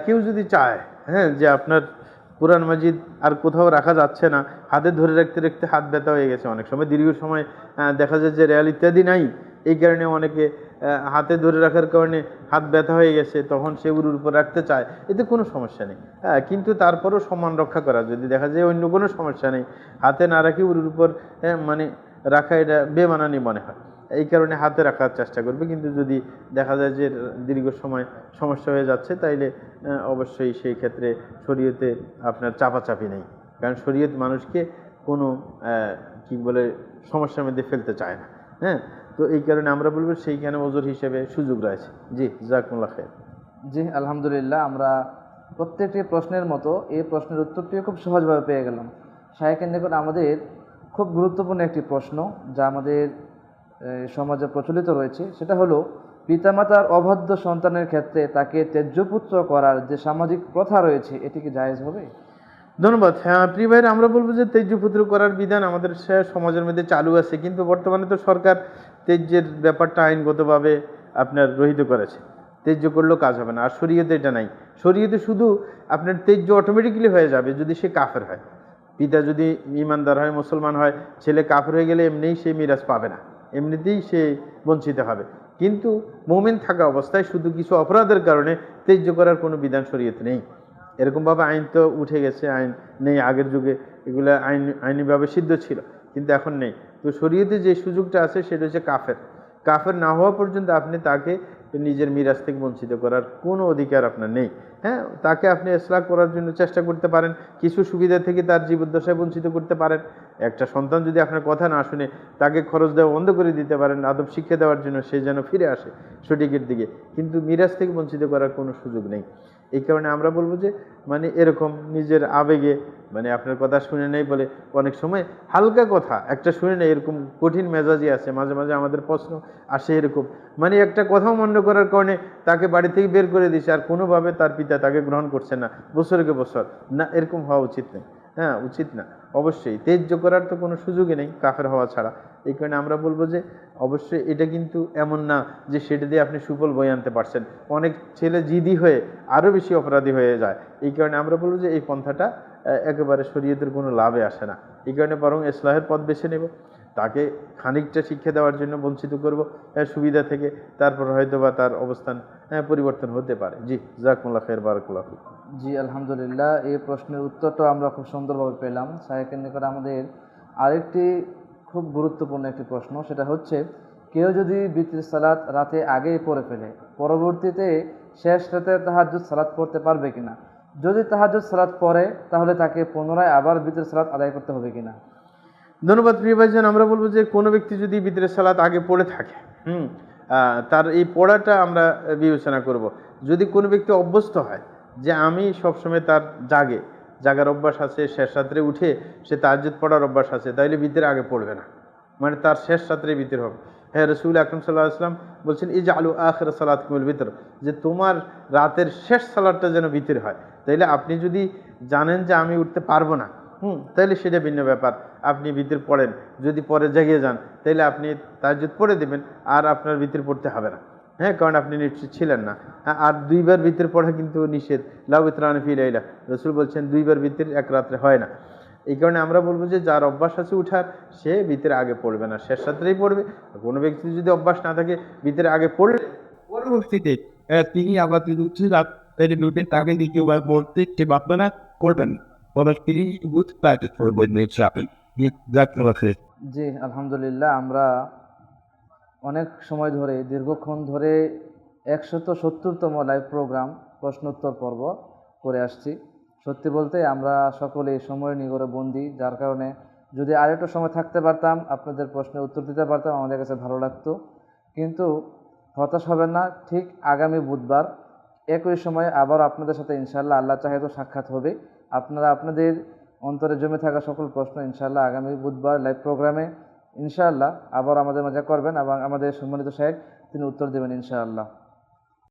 Speaker 2: কেউ যদি চায়, হ্যাঁ, যে আপনার কোরআন মাজিদ আর কোথাও রাখা যাচ্ছে না, হাতে ধরে রাখতে রাখতে হাত ব্যথা হয়ে গেছে, অনেক সময় দীর্ঘ সময় দেখা যায় যে রেয়াল ইত্যাদি নাই, এই কারণে অনেকে হাতে ধরে রাখার কারণে হাত ব্যথা হয়ে গেছে, তখন সে উরুর উপর রাখতে চায়, এতে কোনো সমস্যা নেই। হ্যাঁ, কিন্তু তারপরও সম্মান রক্ষা করা, যদি দেখা যায় অন্য কোনো সমস্যা নেই, হাতে না রাখি উরুর উপর মানে রাখা এটা বেমানানি মনে হয়, এই কারণে হাতে রাখার চেষ্টা করবে। কিন্তু যদি দেখা যায় যে দীর্ঘ সময় সমস্যা হয়ে যাচ্ছে, তাইলে অবশ্যই সেই ক্ষেত্রে শরীয়তে আপনার চাপাচাপি নেই, কারণ শরীয়ত মানুষকে কোনো কি বলে সমস্যার মধ্যে ফেলতে চায় না। হ্যাঁ, তো এই কারণে আমরা বলবো সেইখানে ওজর হিসেবে সুযোগ রয়েছে। জি জাযাকুমুল্লাহ খাইর।
Speaker 1: জি আলহামদুলিল্লাহ, আমরা প্রত্যেকটি প্রশ্নের মতো এই প্রশ্নের উত্তরটিও খুব সহজভাবে পেয়ে গেলাম। শায়েখের নিকট আমাদের খুব গুরুত্বপূর্ণ একটি প্রশ্ন যা আমাদের সমাজে প্রচলিত রয়েছে, সেটা হলো পিতামাতার অবাধ্য সন্তানের ক্ষেত্রে তাকে ত্যায্যপুত্র করার যে সামাজিক প্রথা রয়েছে, এটি কি জায়েজ হবে?
Speaker 2: ধন্যবাদ। হ্যাঁ প্রিয় ভাইরা, আমরা বলবো যে ত্যায্যপুত্র করার বিধান আমাদের সমাজের মধ্যে চালু আছে, কিন্তু বর্তমানে তো সরকার ত্যায্যের ব্যাপারটা আইনগতভাবে আপনার রহিত করেছে, ত্যায্য করলেও কাজ হবে না। আর শরীয়তে এটা নাই, শরীয়তে শুধু আপনার ত্যায্য অটোমেটিক্যালি হয়ে যাবে যদি সে কাফের হয়। পিতা যদি ইমানদার হয়, মুসলমান হয়, ছেলে কাফের হয়ে গেলে এমনিই সে মিরাজ পাবে না, এমনিতেই সে বঞ্চিত হবে। কিন্তু মুমিন থাকা অবস্থায় শুধু কিছু অপরাধের কারণে ত্যায্য করার কোনো বিধান শরীয়তে নেই। এরকমভাবে আইন তো উঠে গেছে, আইন নেই, আগের যুগে এগুলো আইনিভাবে সিদ্ধ ছিল, কিন্তু এখন নেই। তো শরীয়তে যে সুযোগটা আছে সেটা হচ্ছে কাফের না হওয়া পর্যন্ত আপনি তাকে নিজের মিরাজ থেকে বঞ্চিত করার কোনো অধিকার আপনার নেই। হ্যাঁ, তাকে আপনি ইসলাহ করার জন্য চেষ্টা করতে পারেন, কিছু সুবিধা থেকে তার জীবদ্দশায় বঞ্চিত করতে পারেন। একটা সন্তান যদি আপনার কথা না শুনে, তাকে খরচ দেওয়া বন্ধ করে দিতে পারেন আদব শিক্ষা দেওয়ার জন্য, সে যেন ফিরে আসে সঠিকের দিকে, কিন্তু মিরাজ থেকে বঞ্চিত করার কোনো সুযোগ নেই। এই কারণে আমরা বলবো যে মানে এরকম নিজের আবেগে মানে আপনার কথা শুনে নেই বলে অনেক সময় হালকা কথা একটা শুনে নেই, এরকম কঠিন মেজাজি আছে, মাঝে মাঝে আমাদের প্রশ্ন আসে এরকম, মানে একটা কথাও মান্য করার কারণে তাকে বাড়ি থেকে বের করে দিছে আর কোনোভাবে তার পিতা তাকে গ্রহণ করছে না বছরকে বছর, না এরকম হওয়া উচিত নেই। হ্যাঁ, উচিত না। অবশ্যই তেজ্য করার তো কোনো সুযোগই নেই কাফের হওয়া ছাড়া। এই কারণে আমরা বলবো যে অবশ্যই এটা কিন্তু এমন না যে সেটা দিয়ে আপনি সুফল বয়ে আনতে পারছেন, অনেক ছেলে জিদি হয়ে আরও বেশি অপরাধী হয়ে যায়। এই কারণে আমরা বলবো যে এই পন্থাটা একেবারে শরীয়তের কোনো লাভে আসে না। এই কারণে বরং ইসলাহের পথ বেছে নেব, তাকে খানিকটা শিক্ষা দেওয়ার জন্য বঞ্চিত করব সুবিধা থেকে, তারপর হয়তো বা তার অবস্থান পরিবর্তন হতে পারে। জি, জাযাকুমুল্লাহ খাইর, বারাকাল্লাহ ফিক।
Speaker 1: জি আলহামদুলিল্লাহ, এই প্রশ্নের উত্তরটা আমরা খুব সুন্দরভাবে পেলাম। শায়েখের নিকট আমাদের আরেকটি খুব গুরুত্বপূর্ণ একটি প্রশ্ন, সেটা হচ্ছে কেউ যদি বিতর সালাত রাতে আগেই পড়ে ফেলে, পরবর্তীতে শেষ রাতে তাহাজ্জুদ সালাত পড়তে পারবে কিনা? যদি তাহাজ্জুদ সালাত পড়ে তাহলে তাকে পুনরায় আবার বিতর সালাত আদায় করতে হবে কিনা?
Speaker 2: ধন্যবাদ প্রিয় ভাইজান। আমরা বলবো যে কোনো ব্যক্তি যদি বিতরের সালাত আগে পড়ে থাকে, তার এই পড়াটা আমরা বিবেচনা করব। যদি কোনো ব্যক্তি অভ্যস্ত হয় যে আমি সবসময় তার জাগার অভ্যাস আছে, শেষ রাত্রে উঠে সে তাহাজ্জুদ পড়ার অভ্যাস আছে, তাইলে ভিতরে আগে পড়বে না, মানে তার শেষ রাত্রে ভিতর হবে। হ্যাঁ, রসুল আকরম সাল্লাল্লাহু আলাইহি ওয়াসাল্লাম বলছেন ইজআলু আখির সালাতকুমুল ভিতর, যে তোমার রাতের শেষ সালাতটা যেন ভিতর হয়। তাইলে আপনি যদি জানেন যে আমি উঠতে পারবো না, তাইলে সেটা ভিন্ন ব্যাপার, আপনি ভিতর পড়েন। যদি পরে জেগে যান তাইলে আপনি তাহাজ্জুদ পড়ে দেবেন, আর আপনার ভিতর পড়তে হবে না। হ্যাঁ, কারণ আপনি নিশ্চিত ছিলেন না। আর দুইবার ভিতর পড়া কিন্তু নিষেধ। লা উতরানা ফি লাইলা, রসুল বলছেন দুইবার ভিতর এক রাত্রে হয় না। এই কারণে আমরা বলবো যে যার অভ্যাস আছে উঠার, সে ভিতরে আগে পড়বে না, শেষ রাত্রেই পড়বে। কোনো ব্যক্তি যদি অভ্যাস না থাকে ভিতরে আগে পড়লে
Speaker 3: পরবর্তীতে তিনি আবার লুটে তাকে দ্বিতীয়বার বলতে যে বাপনা করবেন, তিনি বুঝতে পারবেন।
Speaker 1: জি আলহামদুলিল্লাহ, আমরা অনেক সময় ধরে দীর্ঘক্ষণ ধরে 170তম লাইভ প্রোগ্রাম প্রশ্নোত্তর পর্ব করে আসছি। সত্যি বলতে আমরা সকলে সময় নিগড়ে বন্দি, যার কারণে যদি আরেকটু সময় থাকতে পারতাম, আপনাদের প্রশ্নের উত্তর দিতে পারতাম, আমাদের কাছে ভালো লাগতো। কিন্তু হতাশ হবেন না, ঠিক আগামী বুধবার একই সময়ে আবার আপনাদের সাথে ইনশাআল্লাহ আল্লাহ চাহে তো সাক্ষাৎ হবে। আপনারা আপনাদের অন্তরে জমে থাকা সকল প্রশ্ন ইনশাআল্লাহ আগামী বুধবার লাইভ প্রোগ্রামে ইনশাআল্লাহ আবার আমাদের মাঝে করবেন এবং আমাদের সম্মানিত শায়েখ তিনি উত্তর দেবেন ইনশাআল্লাহ।